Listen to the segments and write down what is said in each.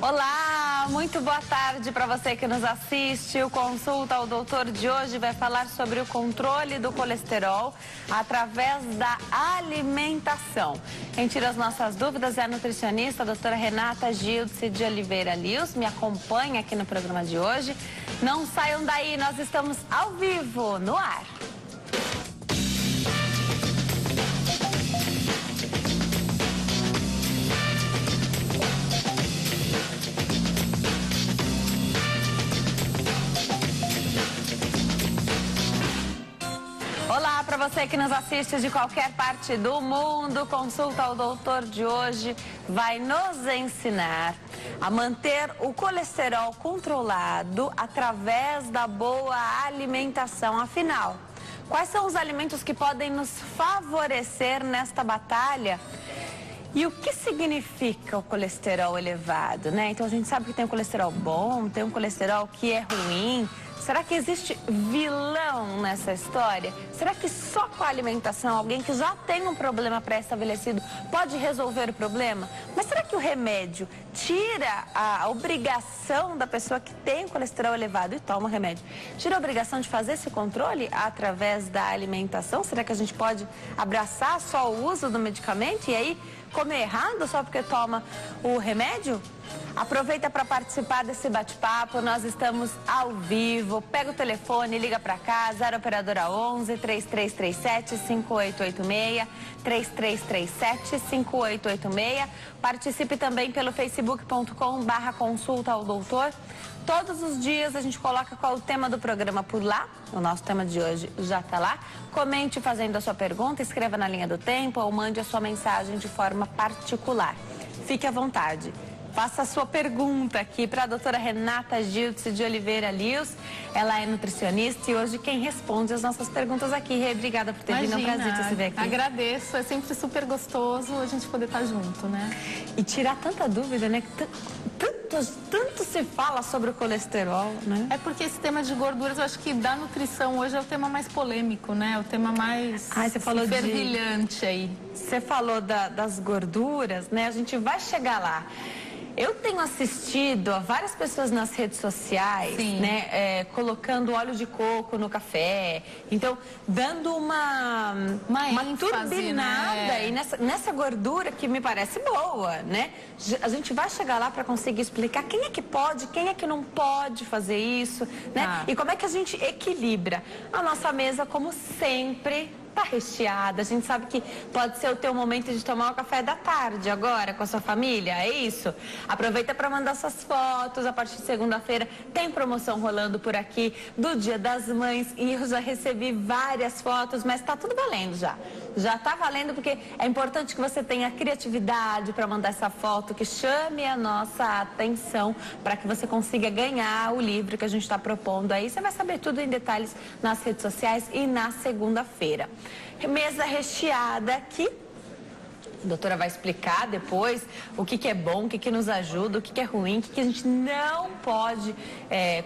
Olá, muito boa tarde para você que nos assiste. O Consulta ao Doutor de hoje vai falar sobre o controle do colesterol através da alimentação. Quem tira as nossas dúvidas é a nutricionista, a doutora Renata Giltze de Oliveira Lius. Me acompanha aqui no programa de hoje. Não saiam daí, nós estamos ao vivo, no ar. Olá, para você que nos assiste de qualquer parte do mundo, Consulta ao Doutor de hoje vai nos ensinar a manter o colesterol controlado através da boa alimentação. Afinal, quais são os alimentos que podem nos favorecer nesta batalha? E o que significa o colesterol elevado, né? Então a gente sabe que tem um colesterol bom, tem um colesterol que é ruim. Será que existe vilão nessa história? Será que só com a alimentação, alguém que já tem um problema pré-estabelecido pode resolver o problema? Mas será que o remédio tira a obrigação da pessoa que tem o colesterol elevado e toma o remédio? Tira a obrigação de fazer esse controle através da alimentação? Será que a gente pode abraçar só o uso do medicamento e aí comer errado só porque toma o remédio? Aproveita para participar desse bate-papo, nós estamos ao vivo. Pega o telefone, liga para cá, 0 operadora 11 3337 5886, 3337 5886. Participe também pelo facebook.com/consulta ao doutor. Todos os dias a gente coloca qual o tema do programa por lá. O nosso tema de hoje já está lá. Comente fazendo a sua pergunta, escreva na linha do tempo ou mande a sua mensagem de forma particular. Fique à vontade. Faça a sua pergunta aqui para a doutora Renata Giltze de Oliveira Lius. Ela é nutricionista e hoje quem responde as nossas perguntas aqui. Rê, obrigada por ter vindo, é um prazer te receber aqui. Agradeço, é sempre super gostoso a gente poder estar junto, né? E tirar tanta dúvida, né? Tanto se fala sobre o colesterol, né? É porque esse tema de gorduras, eu acho que da nutrição hoje é o tema mais polêmico, né? É o tema mais fervilhante aí. Você falou das gorduras, né? A gente vai chegar lá. Eu tenho assistido a várias pessoas nas redes sociais, né, colocando óleo de coco no café, então dando uma turbinada, né? Aí nessa gordura que me parece boa, né? A gente vai chegar lá para conseguir explicar quem é que pode, quem é que não pode fazer isso, né? E como é que a gente equilibra a nossa mesa, como sempre. Tá recheada, a gente sabe que pode ser o teu momento de tomar o café da tarde agora com a sua família, é isso? Aproveita para mandar suas fotos, a partir de segunda-feira tem promoção rolando por aqui do Dia das Mães e eu já recebi várias fotos, mas tá tudo valendo já. Já tá valendo porque é importante que você tenha criatividade para mandar essa foto que chame a nossa atenção para que você consiga ganhar o livro que a gente está propondo aí. Você vai saber tudo em detalhes nas redes sociais e na segunda-feira. Mesa recheada aqui. A doutora vai explicar depois o que é bom, o que nos ajuda, o que é ruim, o que a gente não pode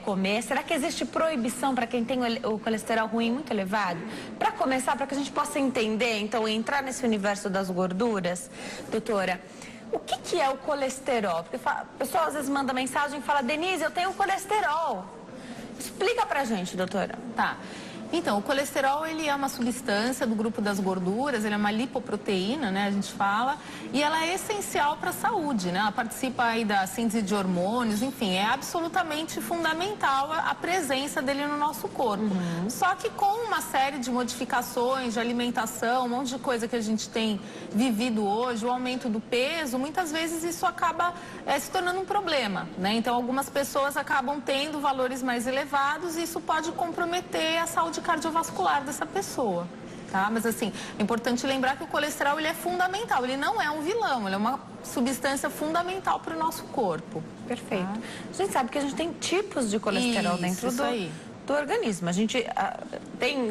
comer. Será que existe proibição para quem tem o colesterol ruim muito elevado? Para começar, para que a gente possa entender, então, entrar nesse universo das gorduras, doutora, o que é o colesterol? Porque a pessoa às vezes manda mensagem e fala, Denise, eu tenho colesterol. Explica pra gente, doutora. Tá. Então, o colesterol, ele é uma substância do grupo das gorduras, ele é uma lipoproteína, né, a gente fala, e ela é essencial para a saúde, né, ela participa aí da síntese de hormônios, enfim, é absolutamente fundamental a presença dele no nosso corpo. Só que com uma série de modificações de alimentação, um monte de coisa que a gente tem vivido hoje, o aumento do peso, muitas vezes isso acaba se tornando um problema, né, então algumas pessoas acabam tendo valores mais elevados e isso pode comprometer a saúde cardiovascular dessa pessoa, tá? Mas assim, é importante lembrar que o colesterol ele é fundamental, ele não é um vilão, ele é uma substância fundamental para o nosso corpo. Perfeito. Tá? A gente sabe que a gente tem tipos de colesterol dentro do organismo. A gente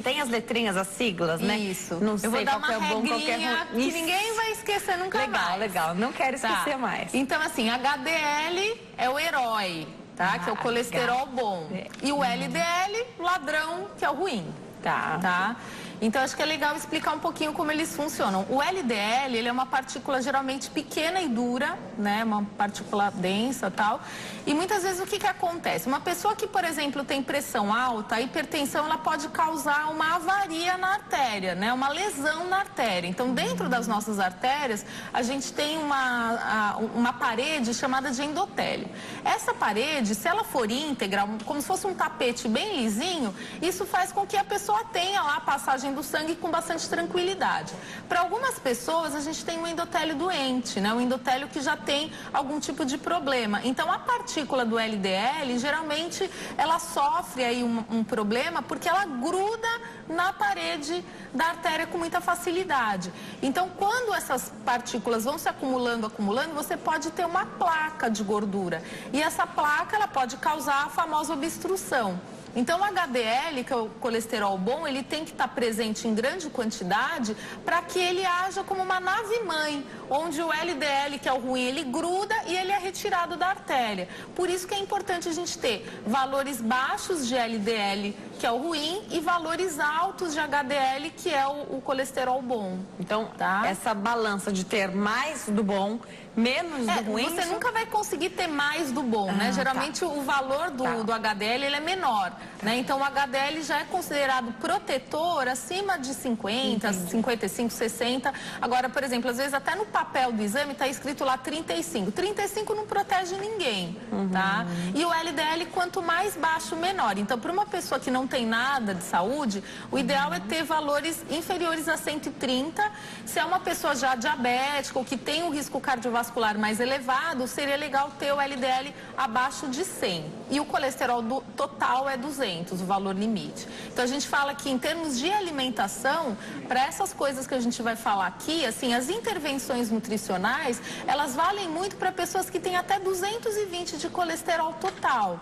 tem as letrinhas, as siglas, né? Isso. Não sei eu vou dar qual uma é o bom, qual é ruim. Que ninguém vai esquecer nunca mais. Legal. Não quero esquecer mais. Então, assim, HDL é o herói. Tá? Que é o colesterol bom. E o LDL, ladrão, que é o ruim. Tá. Então, acho que é legal explicar um pouquinho como eles funcionam. O LDL, ele é uma partícula geralmente pequena e dura, né? Uma partícula densa e tal. E muitas vezes o que acontece? Uma pessoa que, por exemplo, tem pressão alta, a hipertensão, ela pode causar uma avaria na artéria, né? Uma lesão na artéria. Então, dentro das nossas artérias, a gente tem uma parede chamada de endotélio. Essa parede, se ela for íntegra, como se fosse um tapete bem lisinho, isso faz com que a pessoa tenha lá a passagem do sangue com bastante tranquilidade. Para algumas pessoas, a gente tem um endotélio doente, né? Um endotélio que já tem algum tipo de problema. Então, a partícula do LDL, geralmente, ela sofre aí um problema porque ela gruda na parede da artéria com muita facilidade. Então, quando essas partículas vão se acumulando, você pode ter uma placa de gordura. E essa placa, ela pode causar a famosa obstrução. Então, o HDL, que é o colesterol bom, ele tem que estar presente em grande quantidade para que ele haja como uma nave-mãe, onde o LDL, que é o ruim, ele gruda e ele é retirado da artéria. Por isso que é importante a gente ter valores baixos de LDL, que é o ruim, e valores altos de HDL, que é o colesterol bom. Então, essa balança de ter mais do bom, menos do ruim... Você nunca vai conseguir ter mais do bom, né? Geralmente o valor do HDL ele é menor, né? Então o HDL já é considerado protetor acima de 50, 55, 60. Agora, por exemplo, às vezes até no papel do exame está escrito lá 35. 35 não protege ninguém, tá? E o LDL, quanto mais baixo, menor. Então, para uma pessoa que não tem nada de saúde, o ideal é ter valores inferiores a 130. Se é uma pessoa já diabética ou que tem um risco cardiovascular mais elevado, seria legal ter o LDL abaixo de 100. E o colesterol total é 200, o valor limite. Então, a gente fala que em termos de alimentação, para essas coisas que a gente vai falar aqui, assim, as intervenções nutricionais, elas valem muito para pessoas que têm até 220 de colesterol total.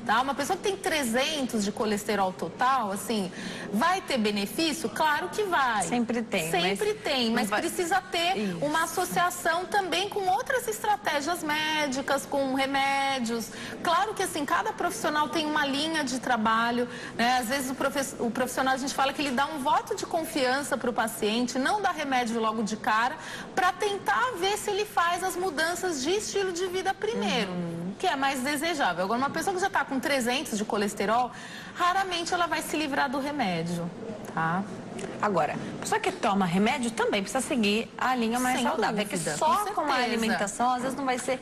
Tá? Uma pessoa que tem 300 de colesterol total, assim, vai ter benefício? Claro que vai. Sempre tem. Sempre tem, mas precisa ter uma associação também com outras estratégias médicas, com remédios. Claro que, assim, cada profissional tem uma linha de trabalho, né? Às vezes o profissional, a gente fala que ele dá um voto de confiança para o paciente, não dá remédio logo de cara, para tentar ver se ele faz as mudanças de estilo de vida primeiro, que é mais desejável. Agora, uma pessoa que já está com 300 de colesterol, raramente ela vai se livrar do remédio, tá? Agora, a pessoa que toma remédio também precisa seguir a linha mais saudável. Dúvida, é que só com a alimentação, às vezes, não vai ser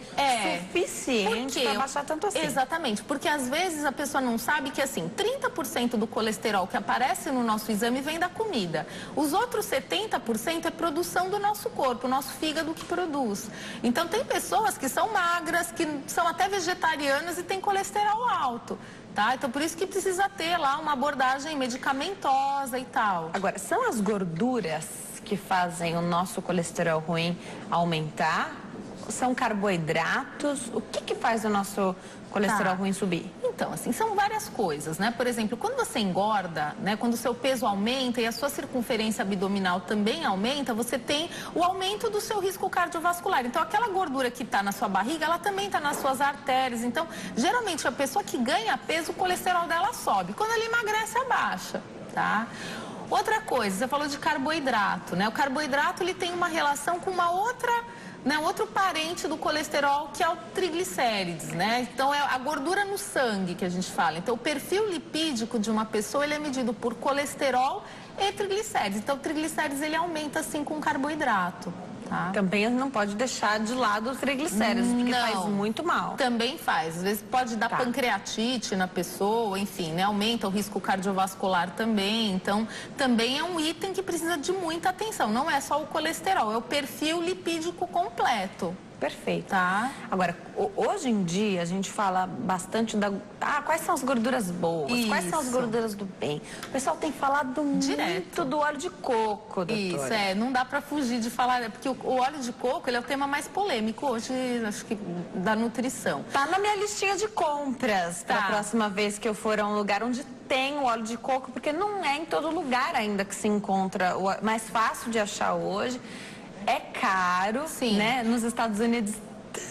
suficiente para baixar tanto assim. Exatamente, porque às vezes a pessoa não sabe que, assim, 30% do colesterol que aparece no nosso exame vem da comida. Os outros 70% é produção do nosso corpo, o nosso fígado que produz. Então, tem pessoas que são magras, que são até vegetarianas e têm colesterol alto. Tá? Então, por isso que precisa ter lá uma abordagem medicamentosa e tal. Agora, são as gorduras que fazem o nosso colesterol ruim aumentar? São carboidratos? O que faz o nosso colesterol ruim subir? Então, assim, são várias coisas, né? Por exemplo, quando você engorda, né? Quando o seu peso aumenta e a sua circunferência abdominal também aumenta, você tem o aumento do seu risco cardiovascular. Então, aquela gordura que está na sua barriga, ela também está nas suas artérias. Então, geralmente, a pessoa que ganha peso, o colesterol dela sobe. Quando ela emagrece, abaixa, tá? Outra coisa, você falou de carboidrato, né? O carboidrato, ele tem uma relação com uma outra... outro parente do colesterol, que é o triglicérides, né? Então, é a gordura no sangue que a gente fala. Então, o perfil lipídico de uma pessoa, ele é medido por colesterol e triglicérides. Então, o triglicérides, ele aumenta, assim, com carboidrato. Tá? Também não pode deixar de lado os triglicéridos, porque faz muito mal. Também faz. Às vezes pode dar pancreatite na pessoa, enfim, né? Aumenta o risco cardiovascular também. Então, também é um item que precisa de muita atenção. Não é só o colesterol, é o perfil lipídico completo. Perfeito. Tá. Agora, hoje em dia, a gente fala bastante da... quais são as gorduras boas? Isso. Quais são as gorduras do bem? O pessoal tem falado muito do óleo de coco, doutora. Isso, não dá pra fugir de falar, porque o óleo de coco, ele é o tema mais polêmico hoje, acho que, da nutrição. Tá na minha listinha de compras, para a próxima vez que eu for a um lugar onde tem o óleo de coco, porque não é em todo lugar ainda que se encontra, mais fácil de achar hoje. É caro, né? Nos Estados Unidos,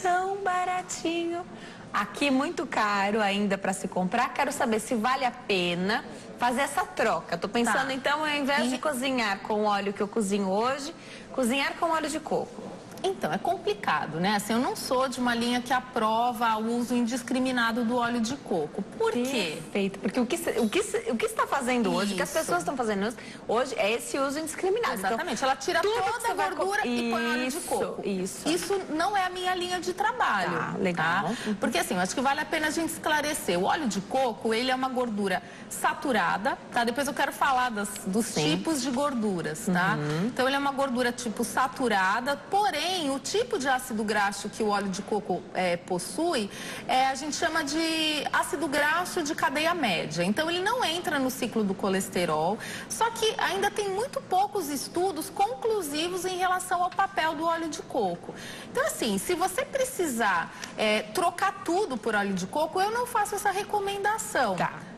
tão baratinho. aqui muito caro ainda para se comprar. Quero saber se vale a pena fazer essa troca. Tô pensando, então, ao invés de cozinhar com o óleo que eu cozinho hoje, cozinhar com óleo de coco. Então, é complicado, né? Assim, eu não sou de uma linha que aprova o uso indiscriminado do óleo de coco. Por quê? Perfeito. Porque o que está fazendo hoje, o que as pessoas estão fazendo hoje, é esse uso indiscriminado. Exatamente. Então, ela tira toda a gordura e põe óleo de coco. Isso não é a minha linha de trabalho. Tá, legal. Tá? Porque assim, eu acho que vale a pena a gente esclarecer. O óleo de coco, ele é uma gordura saturada, tá? Depois eu quero falar dos tipos de gorduras, tá? Então, ele é uma gordura tipo saturada, porém, o tipo de ácido graxo que o óleo de coco possui, a gente chama de ácido graxo de cadeia média. Então, ele não entra no ciclo do colesterol, só que ainda tem muito poucos estudos conclusivos em relação ao papel do óleo de coco. Então, assim, se você precisar trocar tudo por óleo de coco, eu não faço essa recomendação.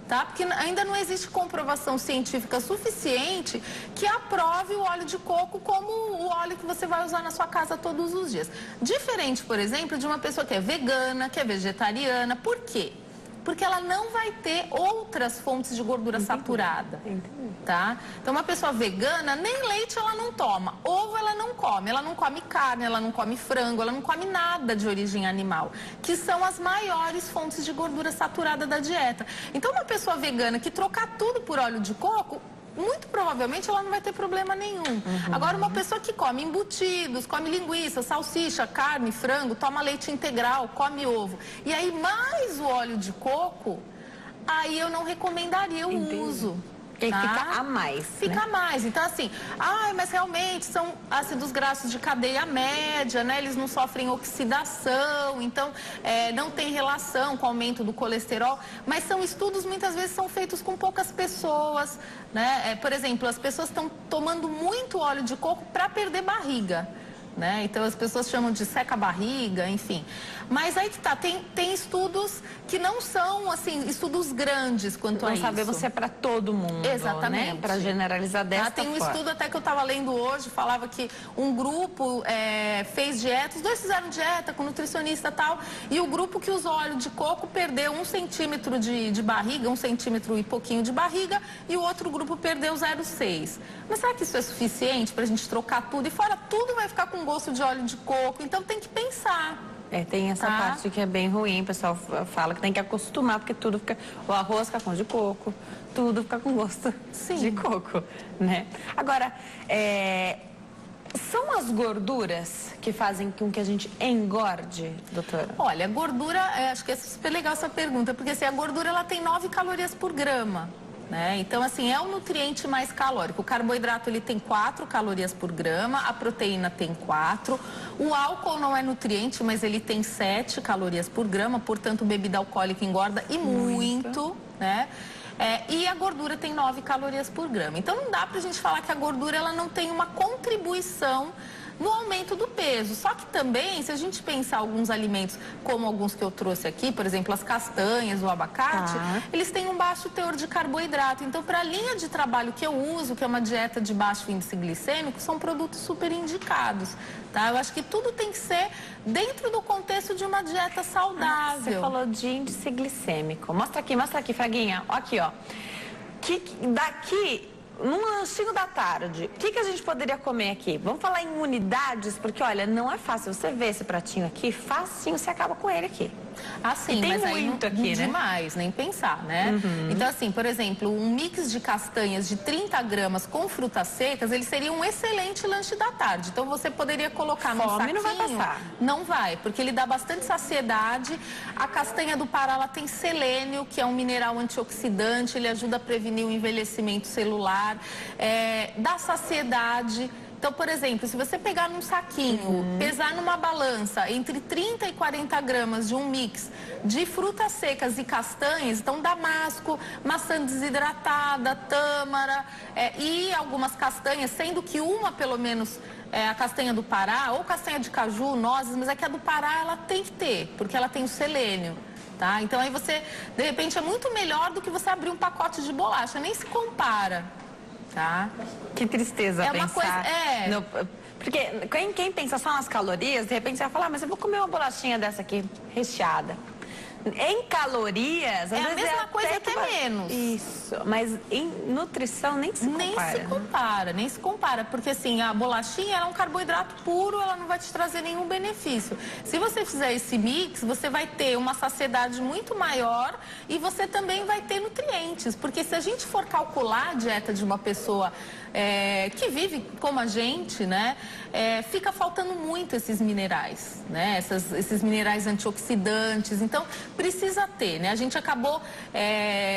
Tá? Porque ainda não existe comprovação científica suficiente que aprove o óleo de coco como o óleo que você vai usar na sua casa todos os dias. Diferente, por exemplo, de uma pessoa que é vegana, que é vegetariana. Por quê? Porque ela não vai ter outras fontes de gordura saturada, tá? Então, uma pessoa vegana, nem leite ela não toma, ovo ela não come carne, ela não come frango, ela não come nada de origem animal, que são as maiores fontes de gordura saturada da dieta. Então, uma pessoa vegana que trocar tudo por óleo de coco, muito provavelmente ela não vai ter problema nenhum. Agora, uma pessoa que come embutidos, come linguiça, salsicha, carne, frango, toma leite integral, come ovo, e aí mais o óleo de coco, aí eu não recomendaria o uso. Porque fica a mais. Fica a mais. Então, assim, mas realmente são ácidos graxos de cadeia média, né? Eles não sofrem oxidação, então não tem relação com o aumento do colesterol. Mas são estudos, muitas vezes, são feitos com poucas pessoas, né? Por exemplo, as pessoas estão tomando muito óleo de coco para perder barriga. Né? Então as pessoas chamam de seca-barriga, enfim. Mas aí que tá, tem estudos que não são, assim, estudos grandes quanto a isso. Não saber você é para todo mundo, exatamente, né? Para generalizar dessa tem um forma. estudo até que eu estava lendo hoje, falava que um grupo fez dieta, os dois fizeram dieta com nutricionista e tal, e o grupo que usou óleo de coco perdeu 1 centímetro de barriga, 1 centímetro e pouquinho de barriga, e o outro grupo perdeu 0,6. Mas será que isso é suficiente para a gente trocar tudo? E fora, tudo vai ficar com gosto de óleo de coco, então tem que pensar. Tem essa parte que é bem ruim, o pessoal fala que tem que acostumar, porque tudo fica, o arroz fica com de coco, tudo fica com gosto de coco, né? Agora, são as gorduras que fazem com que a gente engorde, doutora? Olha, a gordura, acho que é super legal essa pergunta, porque assim, a gordura ela tem 9 calorias por grama. Né? Então, assim, é o nutriente mais calórico. O carboidrato, ele tem 4 calorias por grama, a proteína tem 4. O álcool não é nutriente, mas ele tem 7 calorias por grama, portanto, bebida alcoólica engorda e muito, né? E a gordura tem 9 calorias por grama. Então, não dá pra gente falar que a gordura ela não tem uma contribuição no aumento do peso. Só que também, se a gente pensar alguns alimentos, como alguns que eu trouxe aqui, por exemplo, as castanhas, o abacate, eles têm um baixo teor de carboidrato. Então, para a linha de trabalho que eu uso, que é uma dieta de baixo índice glicêmico, são produtos super indicados. Tá? Eu acho que tudo tem que ser dentro do contexto de uma dieta saudável. Você falou de índice glicêmico. Mostra aqui, Fraguinha. Aqui, ó. Daqui, num lanchinho da tarde, o que a gente poderia comer aqui? Vamos falar em unidades, porque, olha, não é fácil. Você vê esse pratinho aqui, facinho, você acaba com ele aqui. Assim, tem mas muito aí aqui, né? Demais, nem pensar, né? Então, assim, por exemplo, um mix de castanhas de 30 gramas com frutas secas, ele seria um excelente lanche da tarde. Então, você poderia colocar no saquinho. Não vai passar. Não vai, porque ele dá bastante saciedade. A castanha do Pará, ela tem selênio, que é um mineral antioxidante, ele ajuda a prevenir o envelhecimento celular, dá saciedade. Então, por exemplo, se você pegar num saquinho, pesar numa balança entre 30 e 40 gramas de um mix de frutas secas e castanhas, então damasco, maçã desidratada, tâmara e algumas castanhas, sendo que uma pelo menos a castanha do Pará ou castanha de caju, nozes, mas é que a do Pará ela tem que ter, porque ela tem o selênio. Tá? Então aí você, de repente, é muito melhor do que você abrir um pacote de bolacha, nem se compara. Tá? Que tristeza pensar. Uma coisa, porque quem pensa só nas calorias, de repente você vai falar, mas eu vou comer uma bolachinha dessa aqui, recheada. Em calorias, às É a vezes mesma coisa, até que menos. Isso, mas em nutrição nem se compara. Nem se compara, porque assim, a bolachinha ela é um carboidrato puro, ela não vai te trazer nenhum benefício. Se você fizer esse mix, você vai ter uma saciedade muito maior e você também vai ter nutrientes, porque se a gente for calcular a dieta de uma pessoa que vive como a gente, né, fica faltando muito esses minerais, né, esses minerais antioxidantes, então precisa ter, né, a gente acabou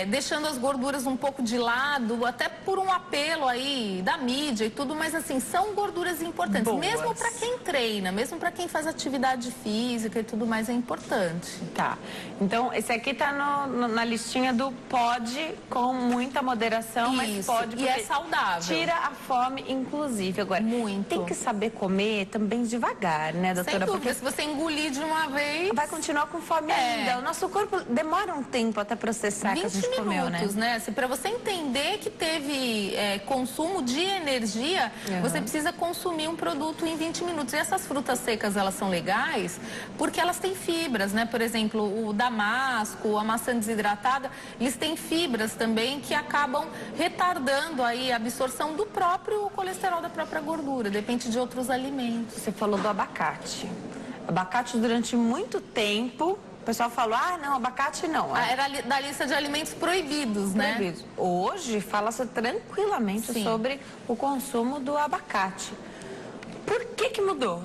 deixando as gorduras um pouco de lado, até por um apelo aí da mídia e tudo, mas assim, são gorduras importantes, boas. Mesmo para quem treina, mesmo para quem faz atividade física e tudo mais, é importante. Tá, então esse aqui tá na listinha do pode com muita moderação, mas pode e é saudável. Tira a fome, inclusive. Agora, muito. Tem que saber comer também devagar, né, doutora? Sem dúvida, porque se você engolir de uma vez... vai continuar com fome ainda. O nosso corpo demora um tempo até processar que a gente comeu, né? 20 minutos, né? Para você entender que teve consumo de energia, você precisa consumir um produto em 20 minutos. E essas frutas secas, elas são legais porque elas têm fibras, né? Por exemplo, o damasco, a maçã desidratada, eles têm fibras também que acabam retardando aí a absorção do próprio colesterol, da própria gordura, depende de outros alimentos. Você falou do abacate. Abacate durante muito tempo, o pessoal falou, não, abacate não. Era da lista de alimentos proibidos, né? Proibidos. Hoje fala-se tranquilamente sobre o consumo do abacate. Por que mudou?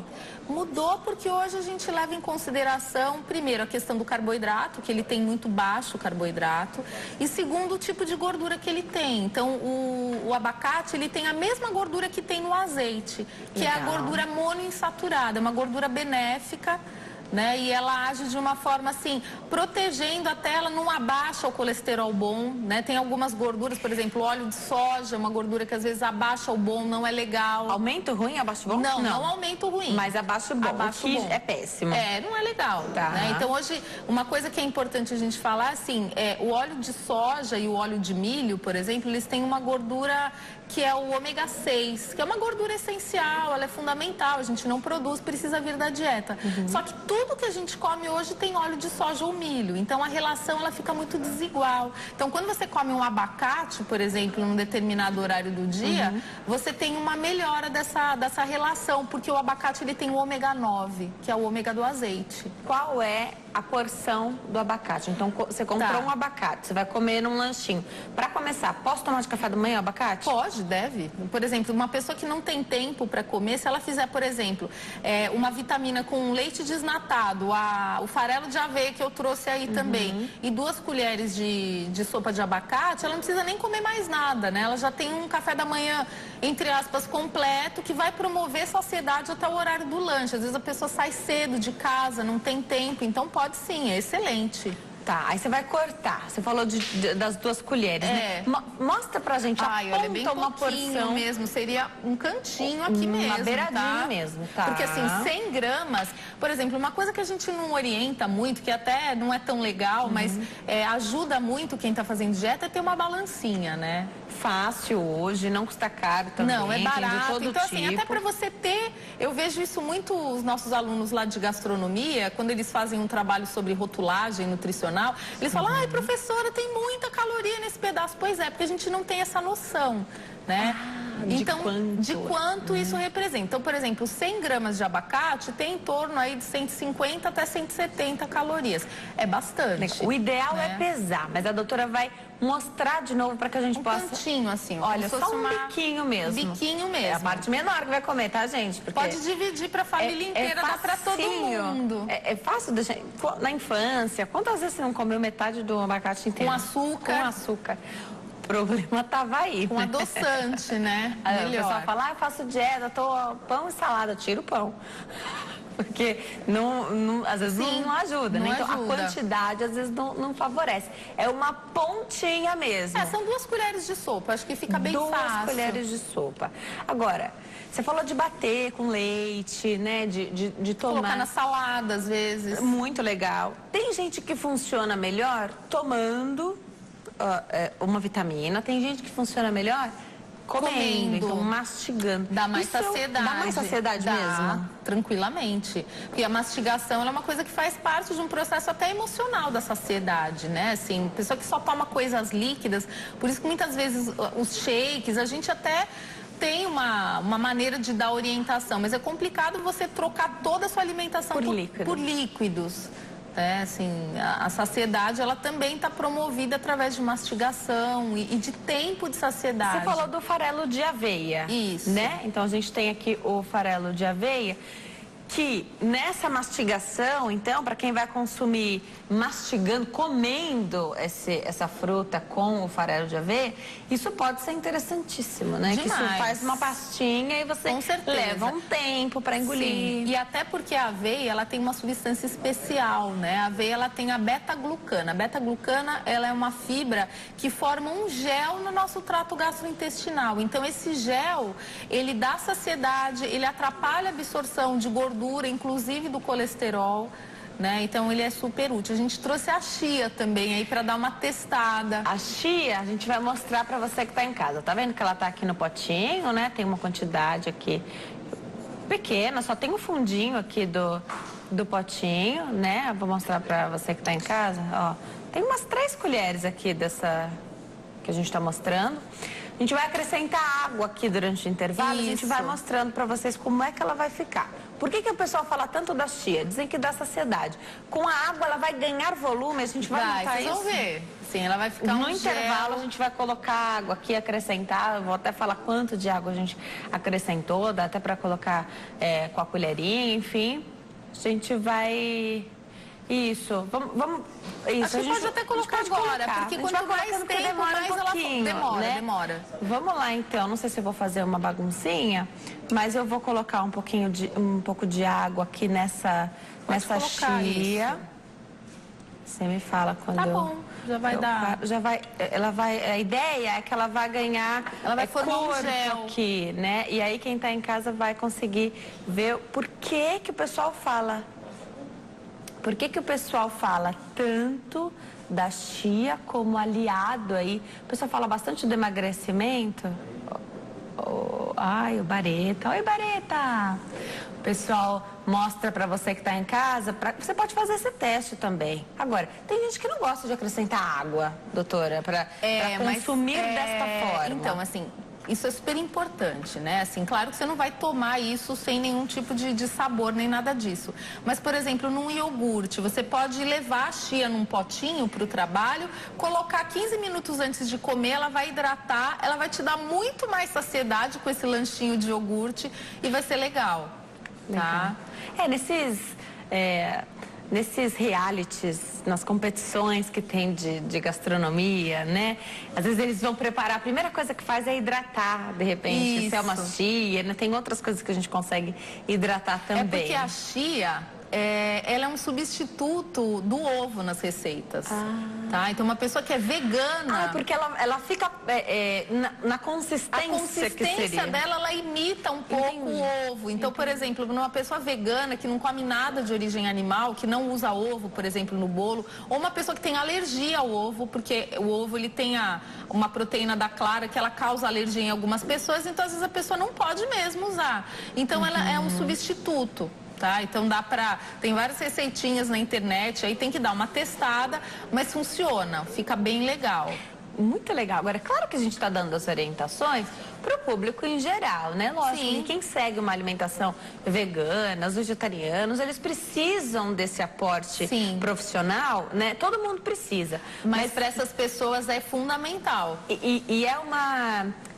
Mudou porque hoje a gente leva em consideração, primeiro, a questão do carboidrato, que ele tem muito baixo carboidrato, e segundo, o tipo de gordura que ele tem. Então, o abacate, ele tem a mesma gordura que tem no azeite, que é a gordura monoinsaturada, uma gordura benéfica, né? E ela age de uma forma assim, protegendo até, ela não abaixa o colesterol bom, né? Tem algumas gorduras, por exemplo, óleo de soja, uma gordura que às vezes abaixa o bom, não é legal. Aumenta o ruim, abaixa o bom? Não aumenta o ruim. Mas abaixa o bom, abaixa o bom. É péssimo. Não é legal. Né? Então hoje, uma coisa que é importante a gente falar, assim, o óleo de soja e o óleo de milho, por exemplo, eles têm uma gordura que é o ômega 6, que é uma gordura essencial, ela é fundamental, a gente não produz, precisa vir da dieta. Só que tudo que a gente come hoje tem óleo de soja ou milho, então a relação ela fica muito desigual. Então quando você come um abacate, por exemplo, num determinado horário do dia, você tem uma melhora dessa relação, porque o abacate ele tem o ômega 9, que é o ômega do azeite. Qual é a porção do abacate? Então você comprou um abacate, você vai comer num lanchinho. Para começar, posso tomar de café da manhã o abacate? Pode, deve. Por exemplo, uma pessoa que não tem tempo para comer, se ela fizer, por exemplo, uma vitamina com leite desnatado, o farelo de aveia que eu trouxe aí também, e 2 colheres de sopa de abacate, ela não precisa nem comer mais nada, né? Ela já tem um café da manhã, entre aspas, completo, que vai promover saciedade até o horário do lanche. Às vezes a pessoa sai cedo de casa, não tem tempo, então pode sim, é excelente. Tá, aí você vai cortar. Você falou das 2 colheres, né? Mostra pra gente, olha, bem uma porção mesmo, seria um cantinho aqui mesmo, uma beiradinha mesmo, tá? Porque assim, 100 gramas, por exemplo, uma coisa que a gente não orienta muito, que até não é tão legal, mas ajuda muito quem tá fazendo dieta, é ter uma balancinha, né? Fácil hoje, não custa caro também. Não, é barato. Todo então, tipo. assim, até para você ter, eu vejo isso muito, os nossos alunos lá de gastronomia, quando eles fazem um trabalho sobre rotulagem nutricional, eles falam, ai, professora, tem muita caloria nesse pedaço. Pois é, porque a gente não tem essa noção, né? Então, de quanto isso representa. Então, por exemplo, 100 gramas de abacate tem em torno aí de 150 até 170 calorias. É bastante. O ideal é pesar, mas a doutora vai mostrar de novo para que a gente possa... Um cantinho, assim. Olha, só um biquinho mesmo. Biquinho mesmo. É a parte menor que vai comer, tá, gente? Porque pode dividir para a família inteira, dá para todo mundo. É fácil deixar... Na infância, quantas vezes você não comeu metade do abacate inteiro? Com açúcar. Com açúcar. O problema tava aí. Com adoçante, né? O pessoal fala, eu faço dieta, tô pão e salada, tira o pão. Porque às vezes não ajuda, né? Então a quantidade às vezes não favorece. É uma pontinha mesmo. São 2 colheres de sopa, acho que fica bem fácil. 2 colheres de sopa. Agora, você falou de bater com leite, né? De tomar. Colocar na salada, às vezes. Muito legal. Tem gente que funciona melhor tomando uma vitamina, tem gente que funciona melhor comendo, então mastigando. Dá mais saciedade. Dá mais saciedade mesmo? Tranquilamente. Porque a mastigação ela é uma coisa que faz parte de um processo até emocional da saciedade, né? Assim, pessoa que só toma coisas líquidas, por isso que muitas vezes os shakes, a gente até tem uma maneira de dar orientação, mas é complicado você trocar toda a sua alimentação por líquidos. Assim, a saciedade ela também está promovida através de mastigação e de tempo de saciedade. Você falou do farelo de aveia. Isso. Né? Então a gente tem aqui o farelo de aveia, que nessa mastigação, então, para quem vai consumir mastigando, comendo essa fruta com o farelo de aveia, isso pode ser interessantíssimo, né? Demais. Que isso faz uma pastinha e você leva um tempo para engolir. Sim. E até porque a aveia, ela tem uma substância especial, né? A aveia, ela tem a beta-glucana. A beta-glucana, ela é uma fibra que forma um gel no nosso trato gastrointestinal. Então, esse gel, ele dá saciedade, ele atrapalha a absorção de gordura, inclusive do colesterol, né? Então ele é super útil. A gente trouxe a chia também aí para dar uma testada. A chia a gente vai mostrar para você que está em casa. Tá vendo que ela tá aqui no potinho, né? Tem uma quantidade aqui pequena, só tem um fundinho aqui do potinho, né? Vou mostrar para você que está em casa, ó. Tem umas 3 colheres aqui dessa que a gente está mostrando. A gente vai acrescentar água aqui durante o intervalo. Isso. A gente vai mostrando para vocês como é que ela vai ficar. Por que o pessoal fala tanto da chia? Dizem que dá saciedade. Com a água ela vai ganhar volume, a gente vai montar isso. Vocês vão ver. Sim, ela vai ficar no intervalo, a gente vai colocar água aqui, acrescentar. Eu vou até falar quanto de água a gente acrescentou, dá até para colocar com a colherinha, enfim. A gente vai... Isso, vamos isso. A gente pode até colocar agora, porque quanto mais tempo, demora mais um pouquinho, ela né? demora. Vamos lá então, não sei se eu vou fazer uma baguncinha, mas eu vou colocar um pouco de água aqui nessa chia. Isso. Você me fala quando tá bom, já vai dar. A ideia é que ela vai ganhar formar um gel aqui, né? E aí quem está em casa vai conseguir ver por que o pessoal fala. Por que o pessoal fala tanto da chia como aliado aí? O pessoal fala bastante do emagrecimento. Ai, o Bareta. Oi, Bareta! O pessoal mostra para você que está em casa. Você pode fazer esse teste também. Agora, tem gente que não gosta de acrescentar água, doutora, para consumir desta forma. Então, assim... Isso é super importante, né? Assim, claro que você não vai tomar isso sem nenhum tipo de sabor, nem nada disso. Mas, por exemplo, num iogurte, você pode levar a chia num potinho para o trabalho, colocar 15 minutos antes de comer, ela vai hidratar, ela vai te dar muito mais saciedade com esse lanchinho de iogurte e vai ser legal, tá? Nesses realities, nas competições que tem de gastronomia, né? Às vezes eles vão preparar, a primeira coisa que faz é hidratar, de repente. Isso. Se é uma chia, né? Tem outras coisas que a gente consegue hidratar também. É porque a chia... ela é um substituto do ovo nas receitas, tá? Então, uma pessoa que é vegana... porque ela fica na consistência que seria. A consistência dela, ela imita um pouco o ovo. Então, por exemplo, numa pessoa vegana que não come nada de origem animal, que não usa ovo, por exemplo, no bolo, ou uma pessoa que tem alergia ao ovo, porque o ovo, ele tem uma proteína da clara que ela causa alergia em algumas pessoas, então, às vezes, a pessoa não pode mesmo usar. Então, ela é um substituto. Tá? Então tem várias receitinhas na internet, aí tem que dar uma testada, mas funciona, fica bem legal. Muito legal. Agora, claro que a gente está dando as orientações para o público em geral, né? Lógico, que quem segue uma alimentação vegana, os vegetarianos, eles precisam desse aporte profissional, né? Todo mundo precisa. Mas para essas pessoas é fundamental.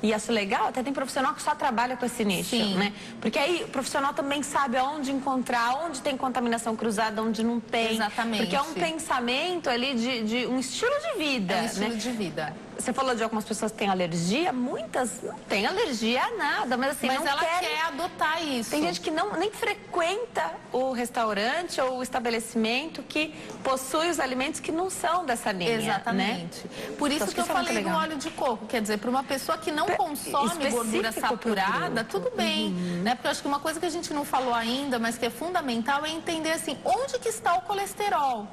E acho legal, até tem profissional que só trabalha com esse nicho, né? Porque aí o profissional também sabe aonde encontrar, onde tem contaminação cruzada, onde não tem. Exatamente. Porque é um pensamento ali de um estilo de vida, É um estilo né? de vida. Você falou de algumas pessoas que têm alergia, muitas não têm alergia a nada, mas assim, mas ela quer adotar isso. Tem gente que nem frequenta o restaurante ou o estabelecimento que possui os alimentos que não são dessa linha. Exatamente. Né? Por isso que eu falei do óleo de coco. Quer dizer, para uma pessoa que não consome gordura saturada, tudo bem. Né? Porque eu acho que uma coisa que a gente não falou ainda, mas que é fundamental, é entender assim, onde que está o colesterol.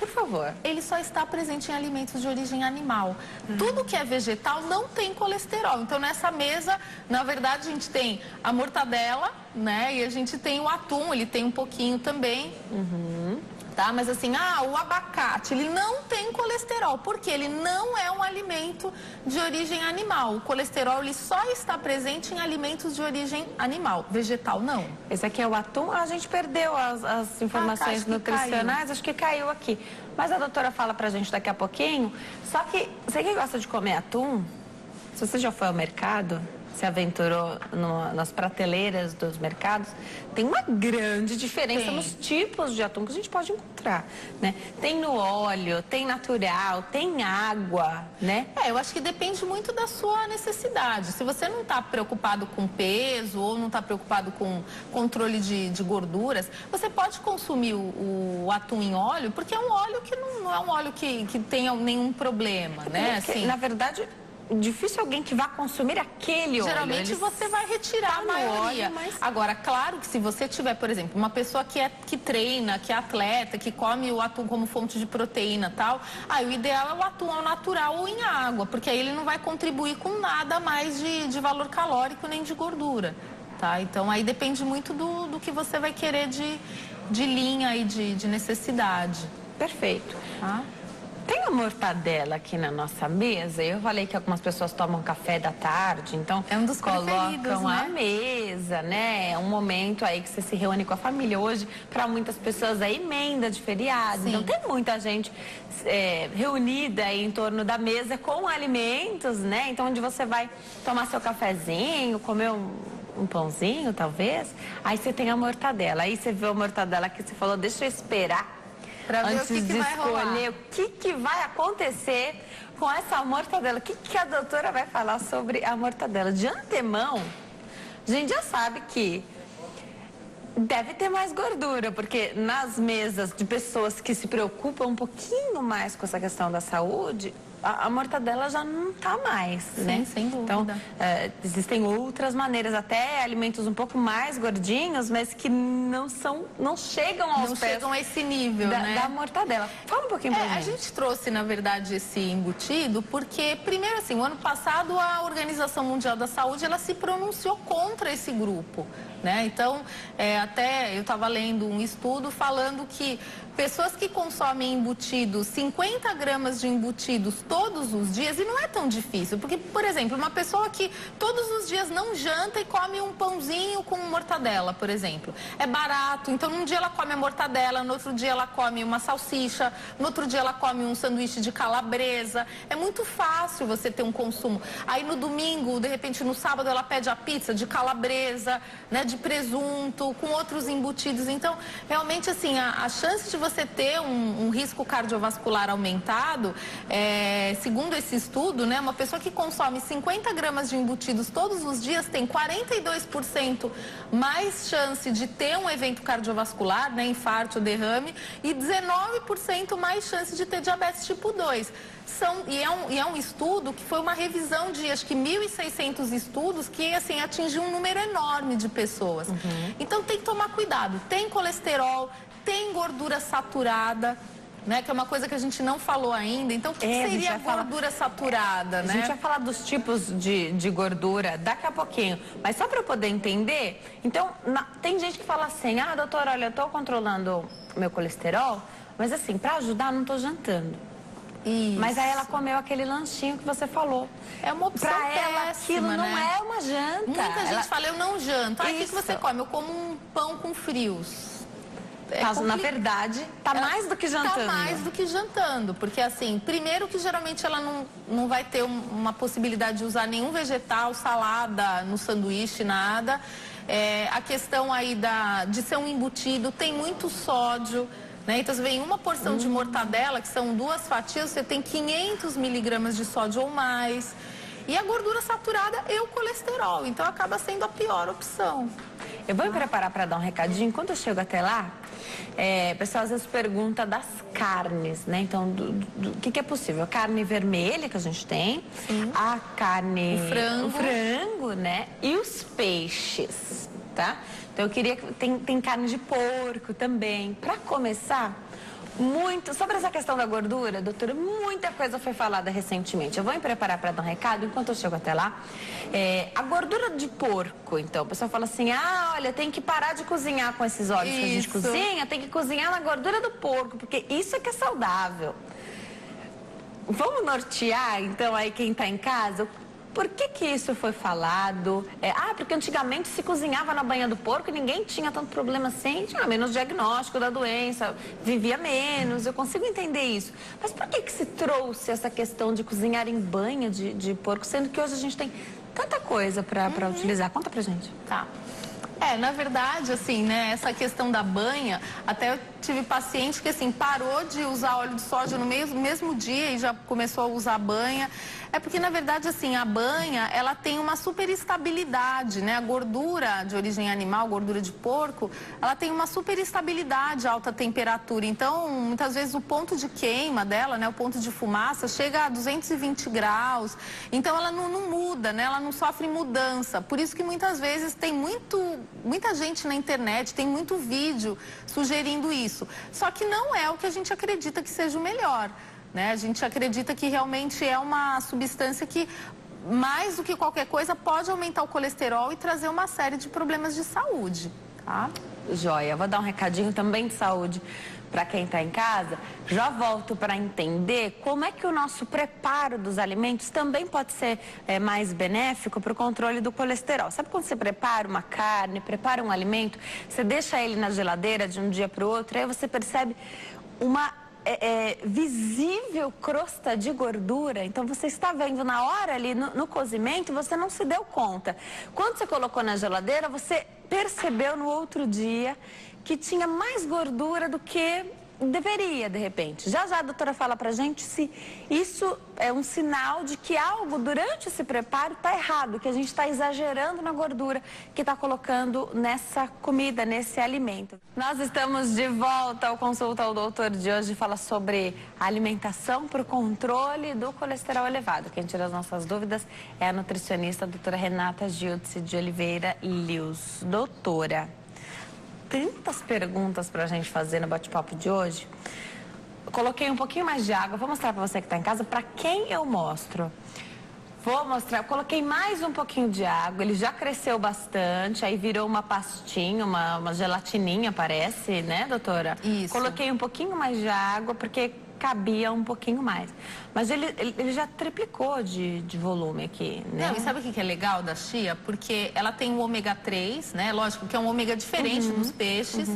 por favor. Ele só está presente em alimentos de origem animal. Tudo que é vegetal não tem colesterol. Então, nessa mesa, na verdade, a gente tem a mortadela, né? E a gente tem o atum, ele tem um pouquinho também. Tá? Mas assim, o abacate, ele não tem colesterol, porque ele não é um alimento de origem animal. O colesterol, ele só está presente em alimentos de origem animal, vegetal não. Esse aqui é o atum, a gente perdeu as informações acho que nutricionais, acho que caiu aqui. Mas a doutora fala pra gente daqui a pouquinho, só que você que gosta de comer atum, se você já foi ao mercado, se aventurou nas prateleiras dos mercados, tem uma grande diferença nos tipos de atum que a gente pode encontrar, né? Tem no óleo, tem natural, tem água, né? Eu acho que depende muito da sua necessidade. Se você não está preocupado com peso ou não está preocupado com controle de gorduras, você pode consumir o atum em óleo, porque é um óleo que não é um óleo que tenha nenhum problema, né? Assim, na verdade, difícil alguém que vá consumir aquele óleo. Geralmente você vai retirar a maioria. Agora, claro que se você tiver, por exemplo, uma pessoa que treina, que é atleta, que come o atum como fonte de proteína e tal, o ideal é o atum ao natural ou em água, porque aí ele não vai contribuir com nada mais de valor calórico nem de gordura, tá? Então, aí depende muito do que você vai querer de linha e de necessidade. Perfeito. Tá? Tem a mortadela aqui na nossa mesa. Eu falei que algumas pessoas tomam café da tarde, então é um dos colocam né? a mesa, né? É um momento aí que você se reúne com a família. Hoje, para muitas pessoas, é emenda de feriado. Sim. Então tem muita gente reunida aí em torno da mesa com alimentos, né? Então onde você vai tomar seu cafezinho, comer um pãozinho, talvez. Aí você tem a mortadela. Aí você vê a mortadela que você falou, deixa eu esperar. Antes de escolher o que vai acontecer com essa mortadela. O que a doutora vai falar sobre a mortadela? De antemão, a gente já sabe que deve ter mais gordura, porque nas mesas de pessoas que se preocupam um pouquinho mais com essa questão da saúde, a mortadela já não está mais, né? Sem dúvida. Então, existem outras maneiras, até alimentos um pouco mais gordinhos, mas que não chegam aos pés chegam a esse nível, da mortadela. Fala um pouquinho pra gente. A gente trouxe, na verdade, esse embutido porque, primeiro assim, o ano passado a Organização Mundial da Saúde, ela se pronunciou contra esse grupo, né? Então, até eu estava lendo um estudo falando que pessoas que consomem embutidos, 50 gramas de embutidos todos os dias, e não é tão difícil, porque, por exemplo, uma pessoa que todos os dias não janta e come um pãozinho com mortadela, por exemplo, é barato, então num dia ela come a mortadela, no outro dia ela come uma salsicha, no outro dia ela come um sanduíche de calabresa, é muito fácil você ter um consumo. Aí no domingo, de repente no sábado, ela pede a pizza de calabresa, né, de presunto, com outros embutidos, então realmente assim, a chance de você ter um risco cardiovascular aumentado, segundo esse estudo, né, uma pessoa que consome 50 gramas de embutidos todos os dias tem 42% mais chance de ter um evento cardiovascular, né, infarto, derrame, e 19% mais chance de ter diabetes tipo 2. E é um estudo que foi uma revisão de, acho que 1.600 estudos, que assim, atingiu um número enorme de pessoas. Então tem que tomar cuidado, tem colesterol, tem gordura saturada, né? Que é uma coisa que a gente não falou ainda. Então, o que seria gordura saturada, né? A gente vai falar dos tipos de gordura daqui a pouquinho. Mas só para eu poder entender, então, tem gente que fala assim, doutora, olha, eu tô controlando o meu colesterol, mas assim, para ajudar, não tô jantando. Isso. Mas aí ela comeu aquele lanchinho que você falou. É uma opção pra ela, péssima, aquilo não né? é uma janta. Muita gente fala, eu não janto. O que você come? Eu como um pão com frios. Na verdade, tá mais do que jantando. Tá mais do que jantando, porque assim, primeiro que geralmente ela não vai ter uma possibilidade de usar nenhum vegetal, salada no sanduíche, nada. A questão aí de ser um embutido, tem muito sódio, né? Então, você vem uma porção de mortadela, que são 2 fatias, você tem 500 miligramas de sódio ou mais. E a gordura saturada e o colesterol, então acaba sendo a pior opção. Eu vou me preparar para dar um recadinho. Enquanto eu chego até lá, o pessoal às vezes pergunta das carnes, né? Então, do que é possível? A carne vermelha que a gente tem, a carne... O frango, né? E os peixes, tá? Então, eu queria... Tem carne de porco também. Para começar, Sobre essa questão da gordura, doutora, muita coisa foi falada recentemente. Eu vou me preparar para dar um recado, enquanto eu chego até lá. A gordura de porco, então, o pessoal fala assim, olha, tem que parar de cozinhar com esses óleos que a gente cozinha, tem que cozinhar na gordura do porco, porque isso é que é saudável. Vamos nortear, então, aí quem está em casa? Por que isso foi falado? Porque antigamente se cozinhava na banha do porco e ninguém tinha tanto problema assim, tinha menos diagnóstico da doença, vivia menos, eu consigo entender isso. Mas por que se trouxe essa questão de cozinhar em banha de porco, sendo que hoje a gente tem tanta coisa para utilizar? Conta pra gente. Tá. Na verdade, assim, né, essa questão da banha, até eu tive paciente que, assim, parou de usar óleo de soja no mesmo dia e já começou a usar banha. É porque, na verdade, assim, a banha, ela tem uma superestabilidade, né? A gordura de origem animal, gordura de porco, ela tem uma superestabilidade a alta temperatura. Então, muitas vezes o ponto de queima dela, né, o ponto de fumaça, chega a 220 graus. Então, ela não muda, né? Ela não sofre mudança. Por isso que muitas vezes tem muita gente na internet, tem muito vídeo sugerindo isso. Só que não é o que a gente acredita que seja o melhor, né? A gente acredita que realmente é uma substância que, mais do que qualquer coisa, pode aumentar o colesterol e trazer uma série de problemas de saúde, tá? Joia, vou dar um recadinho também de saúde para quem está em casa. Já volto para entender como é que o nosso preparo dos alimentos também pode ser mais benéfico para o controle do colesterol. Sabe quando você prepara uma carne, prepara um alimento, você deixa ele na geladeira de um dia para o outro, aí você percebe uma visível crosta de gordura. Então você está vendo na hora ali no cozimento e você não se deu conta. Quando você colocou na geladeira, você percebeu no outro dia que tinha mais gordura do que deveria, de repente. Já a doutora fala pra gente se isso é um sinal de que algo durante esse preparo está errado, que a gente está exagerando na gordura que está colocando nessa comida, nesse alimento. Nós estamos de volta ao Consulta ao Doutor de hoje, fala sobre alimentação para o controle do colesterol elevado. Quem tira as nossas dúvidas é a nutricionista a doutora Renata Giltze de Oliveira Lius. Doutora, tantas perguntas para a gente fazer no bate-papo de hoje. Eu coloquei um pouquinho mais de água, vou mostrar para você que está em casa. Para quem eu mostro? Vou mostrar, eu coloquei mais um pouquinho de água, ele já cresceu bastante, aí virou uma pastinha, uma gelatininha parece, né, doutora? Isso. Coloquei um pouquinho mais de água porque cabia um pouquinho mais. Mas ele já triplicou de volume aqui, né? Não, e sabe o que é legal da chia? Porque ela tem o ômega 3, né? Lógico que é um ômega diferente dos peixes.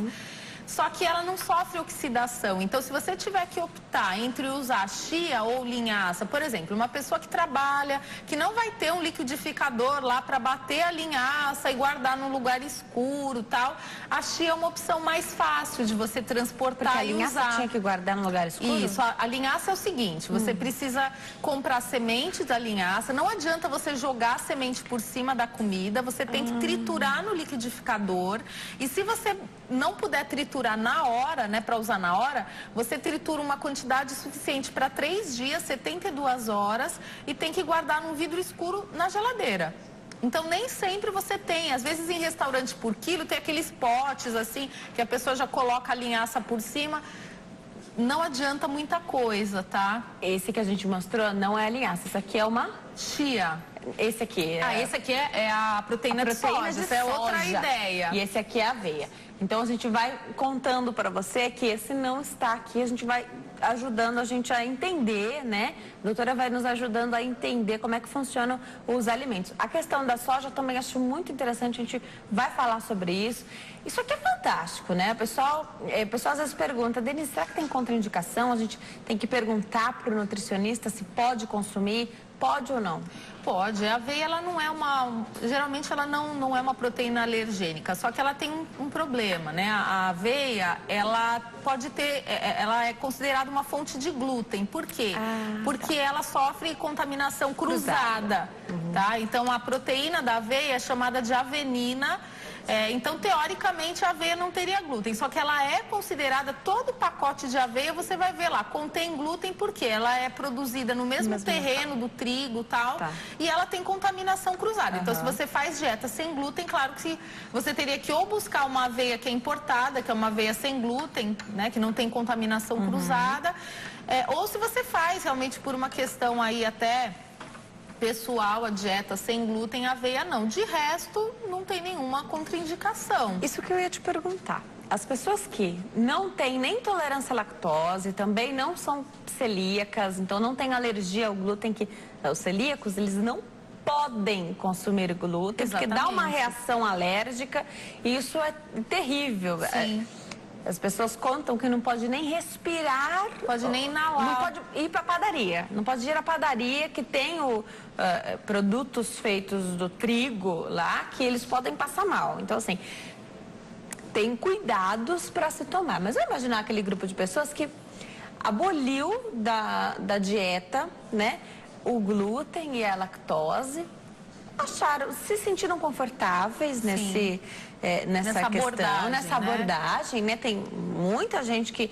Só que ela não sofre oxidação. Então, se você tiver que optar entre usar chia ou linhaça, por exemplo, uma pessoa que trabalha, que não vai ter um liquidificador lá para bater a linhaça e guardar num lugar escuro, tal, a chia é uma opção mais fácil de você transportar. Porque a linhaça tinha que guardar num lugar escuro? Isso, a linhaça é o seguinte, você precisa comprar semente da linhaça, não adianta você jogar a semente por cima da comida, você tem que triturar no liquidificador, e se você não puder triturar na hora, né, para usar na hora, você tritura uma quantidade suficiente para 3 dias, 72 horas, e tem que guardar num vidro escuro na geladeira. Então, nem sempre você tem. Às vezes, em restaurante por quilo, tem aqueles potes, assim, que a pessoa já coloca a linhaça por cima. Não adianta muita coisa, tá? Esse que a gente mostrou não é a linhaça, isso aqui é uma chia. Esse aqui esse aqui é a proteína de soja, essa é outra ideia. E esse aqui é a aveia. Então a gente vai contando para você que esse não está aqui, a gente vai ajudando a gente a entender, né? A doutora vai nos ajudando a entender como é que funcionam os alimentos. A questão da soja eu também acho muito interessante, a gente vai falar sobre isso. Isso aqui é fantástico, né? O pessoal às vezes pergunta, Denise, será que tem contraindicação? A gente tem que perguntar para o nutricionista se pode consumir. Pode ou não? Pode. A aveia, ela não é geralmente ela não é uma proteína alergênica, só que ela tem um problema, né? A aveia, ela pode ter, ela é considerada uma fonte de glúten. Por quê? Porque ela sofre contaminação cruzada, tá? Então, a proteína da aveia é chamada de avenina. Então, teoricamente, a aveia não teria glúten, só que ela é considerada, todo pacote de aveia, você vai ver lá, contém glúten porque ela é produzida no mesmo terreno do trigo e tal, e ela tem contaminação cruzada. Então, se você faz dieta sem glúten, claro que você teria que ou buscar uma aveia que é importada, que é uma aveia sem glúten, né, que não tem contaminação cruzada, ou se você faz realmente por uma questão aí até pessoal, a dieta sem glúten, aveia não. De resto, não tem nenhuma contraindicação. Isso que eu ia te perguntar. As pessoas que não têm nem tolerância à lactose, também não são celíacas, então não têm alergia ao glúten, que os celíacos, eles não podem consumir glúten, porque dá uma reação alérgica e isso é terrível. Sim. As pessoas contam que não pode nem respirar. Pode nem inalar. Não pode ir para a padaria. Não pode ir à padaria que tem produtos feitos do trigo lá, que eles podem passar mal. Então, assim, tem cuidados para se tomar. Mas eu imaginar aquele grupo de pessoas que aboliu da dieta, né, o glúten e a lactose, se sentiram confortáveis nessa questão, nessa abordagem, né? Tem muita gente que,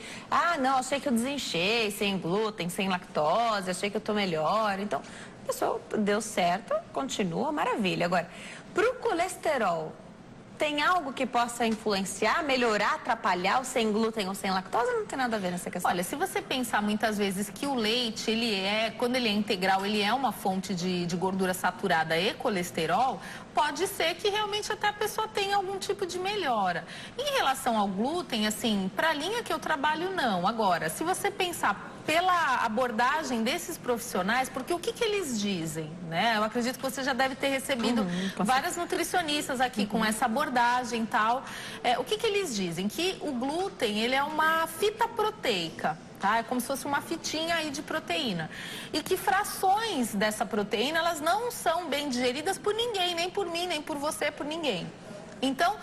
não, achei que eu desinchei sem glúten, sem lactose, achei que eu tô melhor. Então, a pessoa deu certo, continua, maravilha. Agora, pro colesterol, tem algo que possa influenciar, melhorar, atrapalhar o sem glúten ou sem lactose? Não tem nada a ver nessa questão. Olha, se você pensar muitas vezes que o leite, quando ele é integral, ele é uma fonte de gordura saturada e colesterol, pode ser que realmente até a pessoa tenha algum tipo de melhora. Em relação ao glúten, assim, para a linha que eu trabalho, não. Agora, se você pensar pela abordagem desses profissionais, porque o que eles dizem, né? Eu acredito que você já deve ter recebido várias nutricionistas aqui com essa abordagem e tal. O que eles dizem? Que o glúten, ele é uma fita proteica. Tá? É como se fosse uma fitinha aí de proteína. E que frações dessa proteína, elas não são bem digeridas por ninguém, nem por mim, nem por você, por ninguém. Então,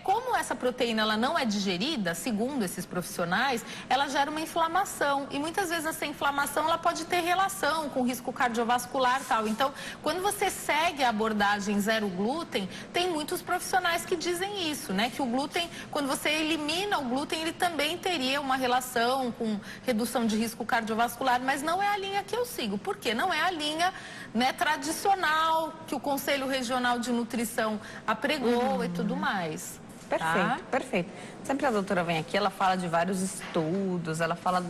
como essa proteína ela não é digerida, segundo esses profissionais, ela gera uma inflamação. E muitas vezes essa inflamação ela pode ter relação com risco cardiovascular e tal. Então, quando você segue a abordagem zero glúten, tem muitos profissionais que dizem isso, né? Que o glúten, quando você elimina o glúten, ele também teria uma relação com redução de risco cardiovascular, mas não é a linha que eu sigo. Por quê? Não é a linha, né, tradicional que o Conselho Regional de Nutrição apregou e tudo mais. Perfeito, perfeito. Sempre a doutora vem aqui, ela fala de vários estudos, ela fala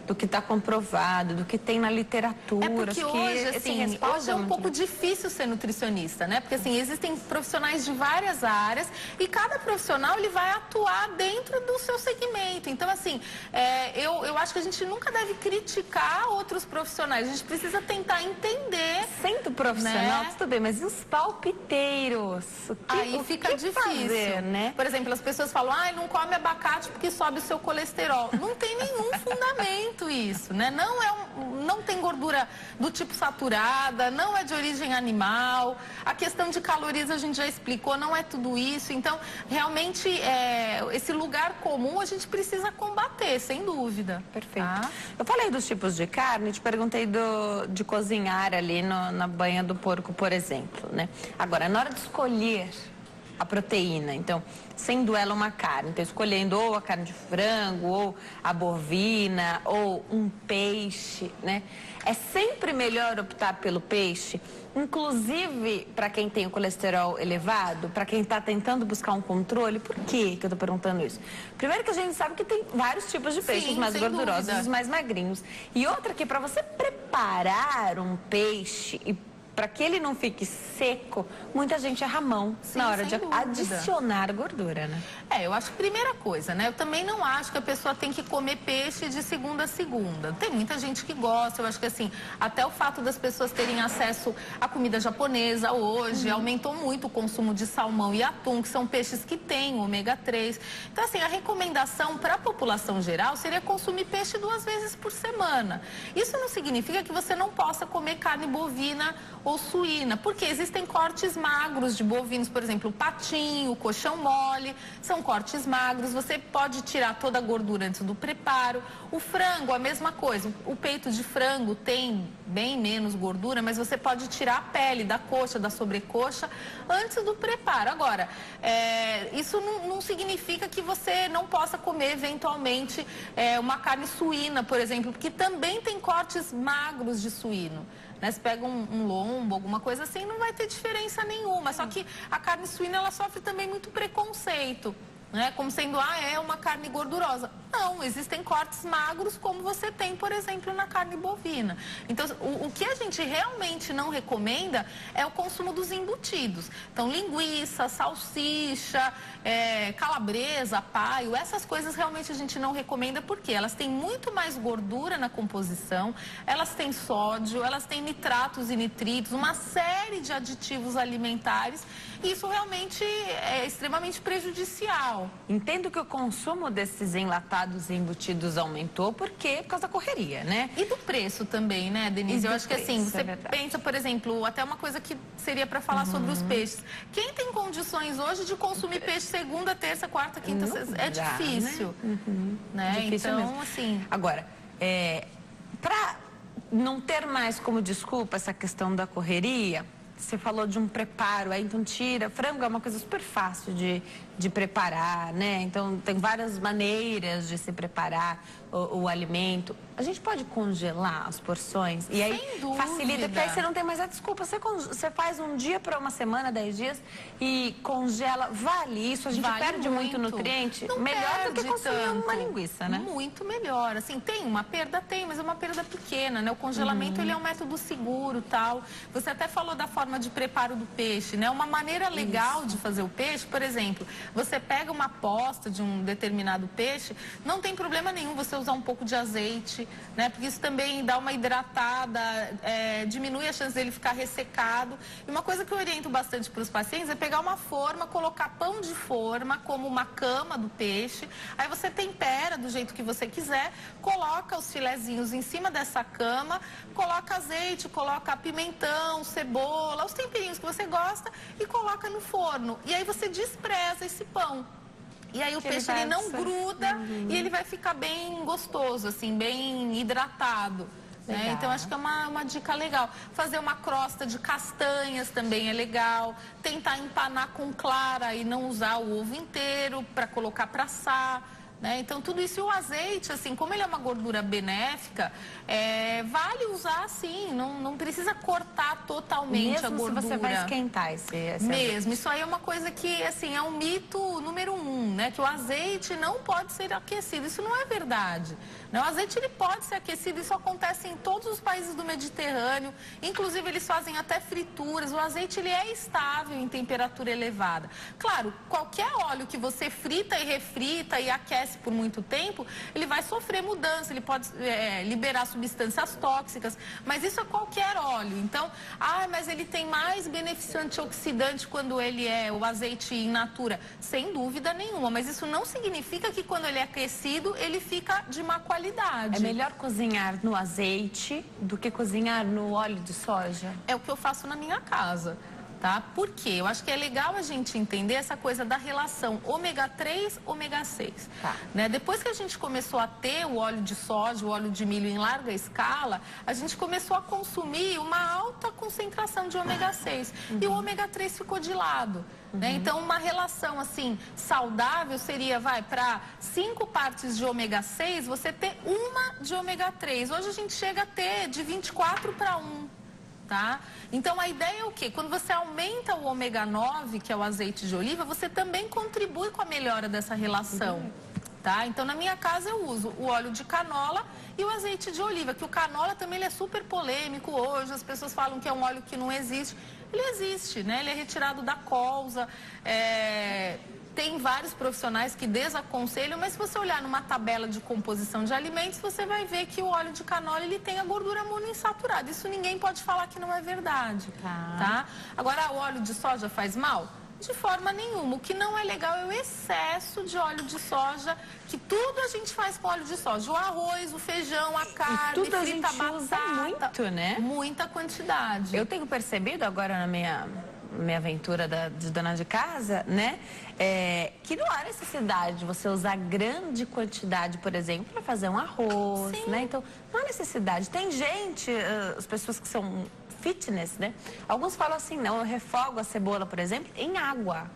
do que está comprovado, do que tem na literatura. É porque hoje é um pouco difícil ser nutricionista, né? Porque assim, existem profissionais de várias áreas e cada profissional ele vai atuar dentro do seu segmento. Então, assim, eu acho que a gente nunca deve criticar outros profissionais. A gente precisa tentar entender. Sendo profissional, né? Tudo bem, mas e os palpiteiros? Aí fica difícil, fazer, né? Por exemplo, as pessoas falam, não come abacate porque sobe o seu colesterol. Não tem nenhum fundamento isso, né? Não tem gordura do tipo saturada, não é de origem animal. A questão de calorias a gente já explicou, não é tudo isso. Então, realmente, esse lugar comum a gente precisa combater, sem dúvida. Perfeito. Tá? Eu falei dos tipos de carne, te perguntei de cozinhar ali na banha do porco, por exemplo, né? Agora, na hora de escolher a proteína, então, sendo ela uma carne, então escolhendo ou a carne de frango, ou a bovina, ou um peixe, né? É sempre melhor optar pelo peixe, inclusive para quem tem o colesterol elevado, para quem está tentando buscar um controle. Por que eu estou perguntando isso? Primeiro que a gente sabe que tem vários tipos de peixes, os mais gordurosos e os mais magrinhos. E outra que para você preparar um peixe e para que ele não fique seco, muita gente erra a mão na hora de adicionar gordura, né? Eu acho que primeira coisa, né? Eu também não acho que a pessoa tem que comer peixe de segunda a segunda. Tem muita gente que gosta, eu acho que assim, até o fato das pessoas terem acesso à comida japonesa hoje, aumentou muito o consumo de salmão e atum, que são peixes que têm ômega 3. Então, assim, a recomendação para a população geral seria consumir peixe 2 vezes por semana. Isso não significa que você não possa comer carne bovina ou suína. Porque existem cortes magros de bovinos, por exemplo, o patinho, o coxão mole, são cortes magros. Você pode tirar toda a gordura antes do preparo. O frango, a mesma coisa. O peito de frango tem bem menos gordura, mas você pode tirar a pele da coxa, da sobrecoxa, antes do preparo. Agora, isso não significa que você não possa comer, eventualmente, uma carne suína, por exemplo, porque também tem cortes magros de suíno. Né? Se pega um lombo, alguma coisa assim, não vai ter diferença nenhuma. Só que a carne suína, ela sofre também muito preconceito. Né? Como sendo, é uma carne gordurosa. Não, existem cortes magros como você tem, por exemplo, na carne bovina. Então, o que a gente realmente não recomenda é o consumo dos embutidos. Então, linguiça, salsicha, calabresa, paio, essas coisas realmente a gente não recomenda porque elas têm muito mais gordura na composição, elas têm sódio, elas têm nitratos e nitritos, uma série de aditivos alimentares, e isso realmente é extremamente prejudicial. Entendo que o consumo desses enlatados e embutidos aumentou por causa da correria, né? E do preço também, né, Denise? Eu acho que assim, você pensa, por exemplo, até uma coisa que seria para falar sobre os peixes. Quem tem condições hoje de consumir peixe segunda, terça, quarta, quinta, sexta? É difícil. Né? Difícil então, mesmo. assim... Agora, para não ter mais como desculpa essa questão da correria, você falou de um preparo, então tira. Frango é uma coisa super fácil de preparar, né? Então tem várias maneiras de se preparar o alimento. A gente pode congelar as porções e aí facilita, porque aí você não tem mais a desculpa. Você faz um dia para uma semana, 10 dias e congela. Vale isso? A gente perde muito nutriente? Não melhor do que consumir tanto. uma linguiça, né? Muito melhor. Assim, tem uma perda, mas é uma perda pequena, né? O congelamento ele é um método seguro, tal. Você até falou da forma de preparo do peixe, né? Uma maneira legal de fazer o peixe, por exemplo, você pega uma posta de um determinado peixe, não tem problema nenhum você usar um pouco de azeite, né? Porque isso também dá uma hidratada, diminui a chance dele ficar ressecado. E uma coisa que eu oriento bastante para os pacientes é pegar uma forma, colocar pão de forma, como uma cama do peixe. Aí você tempera do jeito que você quiser, coloca os filezinhos em cima dessa cama, coloca azeite, coloca pimentão, cebola, os temperinhos que você gosta e coloca no forno. E aí você despreza esse pão. E aí o peixe ele não gruda e ele vai ficar bem gostoso, assim, bem hidratado. Né? Então acho que é uma dica legal. Fazer uma crosta de castanhas também é legal. Tentar empanar com clara e não usar o ovo inteiro para colocar para assar. Né? Então tudo isso, e o azeite, assim, como ele é uma gordura benéfica, vale usar sim, não precisa cortar totalmente a gordura. Mesmo se você vai esquentar esse mesmo, isso aí é uma coisa que, assim, é um mito número 1, né? Que o azeite não pode ser aquecido, isso não é verdade. Né? O azeite ele pode ser aquecido, isso acontece em todos os países do Mediterrâneo, inclusive eles fazem até frituras, o azeite ele é estável em temperatura elevada. Claro, qualquer óleo que você frita e refrita e aquece por muito tempo, ele vai sofrer mudança, ele pode liberar substâncias tóxicas, mas isso é qualquer óleo. Então, mas ele tem mais benefício antioxidante quando ele é o azeite in natura, sem dúvida nenhuma, mas isso não significa que quando ele é aquecido, ele fica de má qualidade. É melhor cozinhar no azeite do que cozinhar no óleo de soja? É o que eu faço na minha casa. Tá? Por quê? Eu acho que é legal a gente entender essa coisa da relação ômega 3, ômega 6. Tá. Né? Depois que a gente começou a ter o óleo de soja, o óleo de milho em larga escala, a gente começou a consumir uma alta concentração de ômega 6. E o ômega 3 ficou de lado. Né? Então, uma relação assim saudável seria, para 5 partes de ômega 6, você ter uma de ômega 3. Hoje a gente chega a ter de 24 para 1. Tá? Então a ideia é o quê? Quando você aumenta o ômega 9, que é o azeite de oliva, você também contribui com a melhora dessa relação. Tá? Então na minha casa eu uso o óleo de canola e o azeite de oliva, que o canola também ele é super polêmico hoje, as pessoas falam que é um óleo que não existe. Ele existe, né? Ele é retirado da colza, tem vários profissionais que desaconselham, mas se você olhar numa tabela de composição de alimentos, você vai ver que o óleo de canola ele tem a gordura monoinsaturada. Isso ninguém pode falar que não é verdade. Tá? Agora, o óleo de soja faz mal? De forma nenhuma. O que não é legal é o excesso de óleo de soja, que tudo a gente faz com óleo de soja. O arroz, o feijão, a carne, tudo a frita, gente usa muito, né? Muita quantidade. Eu tenho percebido agora na minha aventura de dona de casa, né? Que não há necessidade de você usar grande quantidade, por exemplo, para fazer um arroz, Sim. né? Então, não há necessidade. Tem gente, as pessoas que são fitness, né? Alguns falam assim, não, eu refogo a cebola, por exemplo, em água.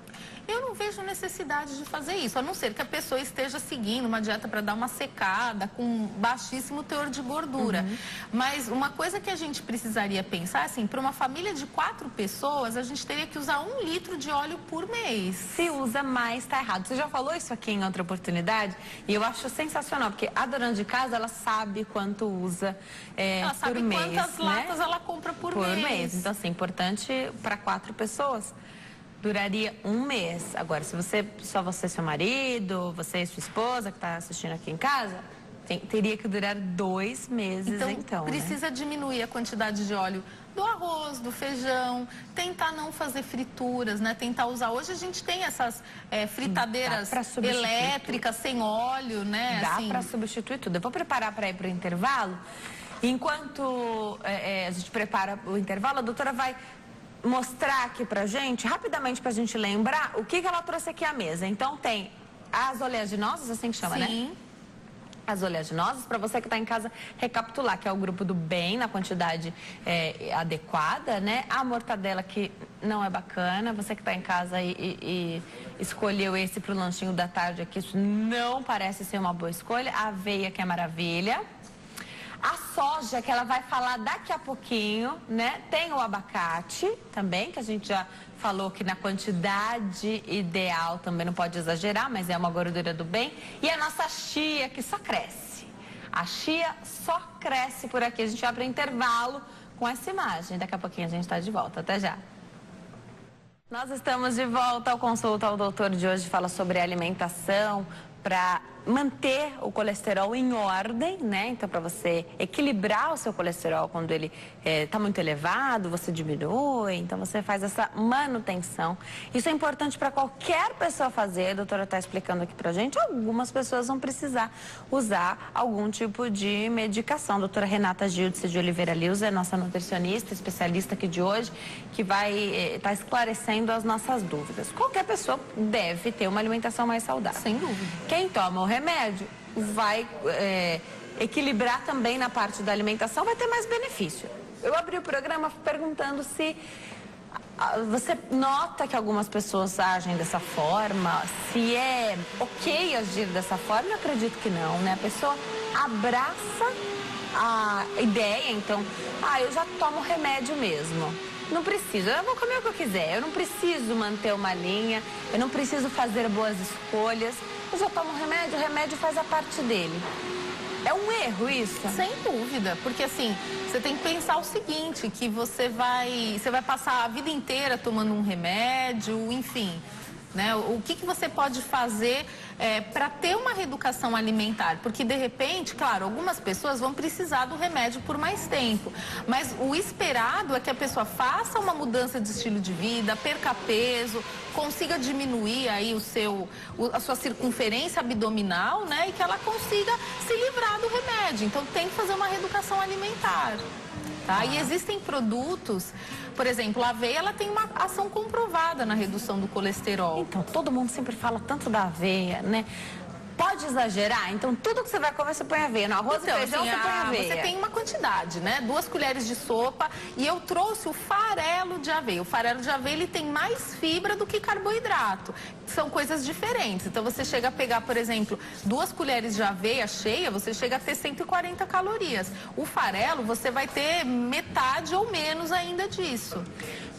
Eu não vejo necessidade de fazer isso, a não ser que a pessoa esteja seguindo uma dieta para dar uma secada com baixíssimo teor de gordura. Mas uma coisa que a gente precisaria pensar, assim, para uma família de 4 pessoas, a gente teria que usar 1 litro de óleo por mês. Se usa mais, tá errado. Você já falou isso aqui em outra oportunidade e eu acho sensacional, porque a dona de casa, ela sabe quanto usa Ela sabe por mês, quantas né? latas ela compra por mês. Então, assim, importante para 4 pessoas. Duraria 1 mês. Agora, se só você e seu marido, você e sua esposa que está assistindo aqui em casa, teria que durar 2 meses, então, precisa diminuir a quantidade de óleo do arroz, do feijão, tentar não fazer frituras, né? Tentar usar. Hoje a gente tem essas fritadeiras elétricas sem óleo, né? Dá assim... para substituir tudo. Eu vou preparar para ir para o intervalo. Enquanto a gente prepara o intervalo, a doutora vai mostrar aqui pra gente, rapidamente pra gente lembrar, o que ela trouxe aqui à mesa. Então tem as oleaginosas, assim que chama, Sim. né? As oleaginosas, para você que está em casa recapitular, que é o grupo do bem, na quantidade adequada, né? A mortadela, que não é bacana, você que está em casa e escolheu esse para o lanchinho da tarde aqui, isso não parece ser uma boa escolha. A aveia, que é maravilha. A soja, que ela vai falar daqui a pouquinho, né? Tem o abacate também, que a gente já falou que na quantidade ideal também não pode exagerar, mas é uma gordura do bem. E a nossa chia, que só cresce. A chia só cresce por aqui. A gente vai para o intervalo com essa imagem. Daqui a pouquinho a gente está de volta. Até já. Nós estamos de volta ao Consulta ao Doutor de hoje. Fala sobre alimentação para manter o colesterol em ordem, né? Então, para você equilibrar o seu colesterol quando ele está muito elevado, você diminui, então você faz essa manutenção. Isso é importante para qualquer pessoa fazer, a doutora está explicando aqui pra gente. Algumas pessoas vão precisar usar algum tipo de medicação. A doutora Renata Gildes de Oliveira Lius é nossa nutricionista, especialista aqui de hoje, que vai estar esclarecendo as nossas dúvidas. Qualquer pessoa deve ter uma alimentação mais saudável. Sem dúvida. Quem toma o remédio vai equilibrar também na parte da alimentação, vai ter mais benefício. Eu abri o programa perguntando se você nota que algumas pessoas agem dessa forma, se é ok agir dessa forma. Eu acredito que não, né? A pessoa abraça a ideia, então, eu já tomo remédio mesmo. Não preciso, eu vou comer o que eu quiser, eu não preciso manter uma linha, eu não preciso fazer boas escolhas, eu já tomo remédio, o remédio faz a parte dele. É um erro isso? Sem dúvida, porque assim, você tem que pensar o seguinte, que você vai passar a vida inteira tomando um remédio, enfim, né? O que você pode fazer para ter uma reeducação alimentar? Porque, de repente, claro, algumas pessoas vão precisar do remédio por mais tempo. Mas o esperado é que a pessoa faça uma mudança de estilo de vida, perca peso, consiga diminuir aí a sua circunferência abdominal, né? E que ela consiga se livrar do remédio. Então, tem que fazer uma reeducação alimentar. Tá? E existem produtos, por exemplo, a aveia, ela tem uma ação comprovada na redução do colesterol. Então, todo mundo sempre fala tanto da aveia, né? Pode exagerar? Então, tudo que você vai comer, você põe aveia. No arroz e feijão, você põe aveia. Você tem uma quantidade, né? 2 colheres de sopa. E eu trouxe o farelo de aveia. O farelo de aveia, ele tem mais fibra do que carboidrato. São coisas diferentes. Então, você chega a pegar, por exemplo, 2 colheres de aveia cheia, você chega a ter 140 calorias. O farelo, você vai ter metade ou menos ainda disso.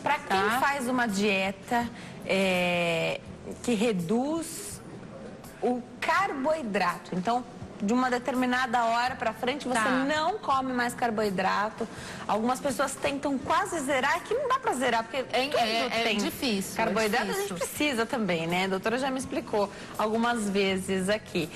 Para quem faz uma dieta que reduz o carboidrato, então de uma determinada hora para frente você não come mais carboidrato. Algumas pessoas tentam quase zerar, que não dá para zerar, porque é difícil. Carboidrato a gente precisa também, né? A doutora já me explicou algumas vezes aqui.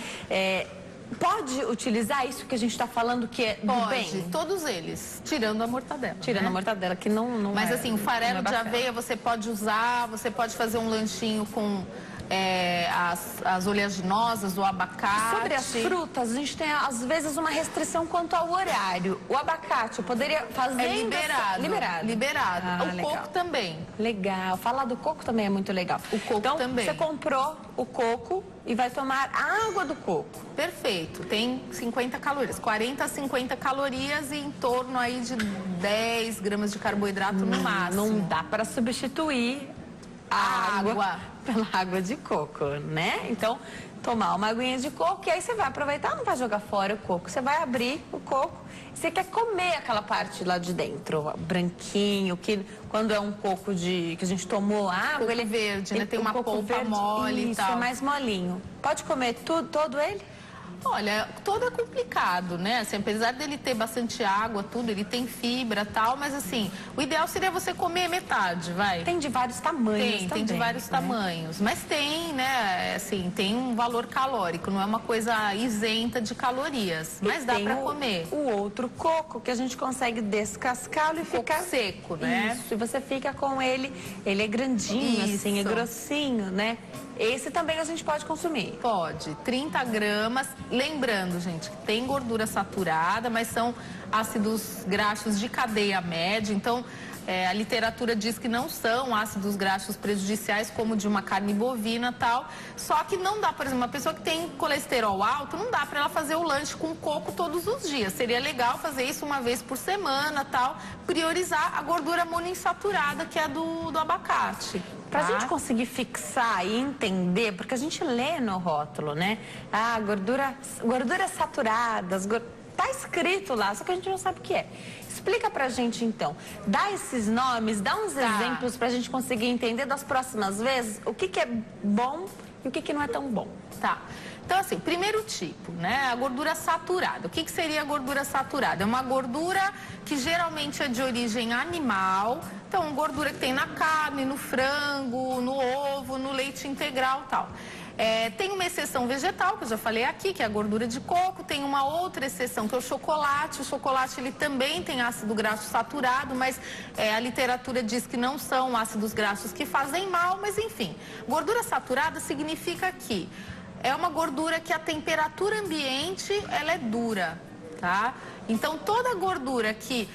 Pode utilizar isso que a gente está falando que é do bem? Pode, todos eles, tirando a mortadela. Tirando a mortadela, que não Mas é, assim, o farelo de bacana. aveia você pode usar, você pode fazer um lanchinho com as oleaginosas, o abacate. Sobre as frutas, a gente tem às vezes uma restrição quanto ao horário. O abacate, eu poderia fazer... É liberado. Liberado. Ah, O legal. coco também. Legal. Falar do coco também é muito legal. O coco então, também. Você comprou o coco e vai tomar a água do coco. Perfeito. Tem 50 calorias. 40 a 50 calorias e em torno aí de 10 gramas de carboidrato no máximo. Não dá para substituir a água pela água de coco, né? Então, tomar uma aguinha de coco e aí você vai aproveitar, não vai jogar fora o coco. Você vai abrir o coco, você quer comer aquela parte lá de dentro, branquinho, que quando é um coco que a gente tomou água, Coco ele verde, né? Tem uma polpa mole e isso, tal. é mais molinho. Pode comer todo ele? Olha, todo é complicado, né? Assim, apesar dele ter bastante água, tudo, ele tem fibra e tal, mas assim, o ideal seria você comer metade, vai. Tem de vários tamanhos também. Tem de vários tamanhos, mas tem, né, assim, tem um valor calórico, não é uma coisa isenta de calorias, mas dá pra comer. O outro coco que a gente consegue descascá-lo e ficar seco, né? Isso, e você fica com ele é grandinho, assim, é grossinho, né? Esse também a gente pode consumir. Pode, 30 gramas. Lembrando, gente, que tem gordura saturada, mas são ácidos graxos de cadeia média. Então, a literatura diz que não são ácidos graxos prejudiciais, como de uma carne bovina e tal. Só que não dá, por exemplo, uma pessoa que tem colesterol alto, não dá para ela fazer o lanche com coco todos os dias. Seria legal fazer isso uma vez por semana tal. Priorizar a gordura monoinsaturada, que é do abacate. Pra gente conseguir fixar e entender, porque a gente lê no rótulo, né? Ah, gorduras saturadas, tá escrito lá, só que a gente não sabe o que é. Explica pra gente então, dá esses nomes, dá uns exemplos pra gente conseguir entender das próximas vezes o que é bom e o que não é tão bom. Tá. Então, assim, primeiro tipo, né? A gordura saturada. O que seria a gordura saturada? É uma gordura que geralmente é de origem animal. Então, gordura que tem na carne, no frango, no ovo, no leite integral e tal. Tem uma exceção vegetal, que eu já falei aqui, que é a gordura de coco. Tem uma outra exceção, que é o chocolate. O chocolate, ele também tem ácido graxo saturado, mas a literatura diz que não são ácidos graxos que fazem mal, mas enfim. Gordura saturada significa que é uma gordura que a temperatura ambiente, ela é dura, tá? Então, toda gordura que,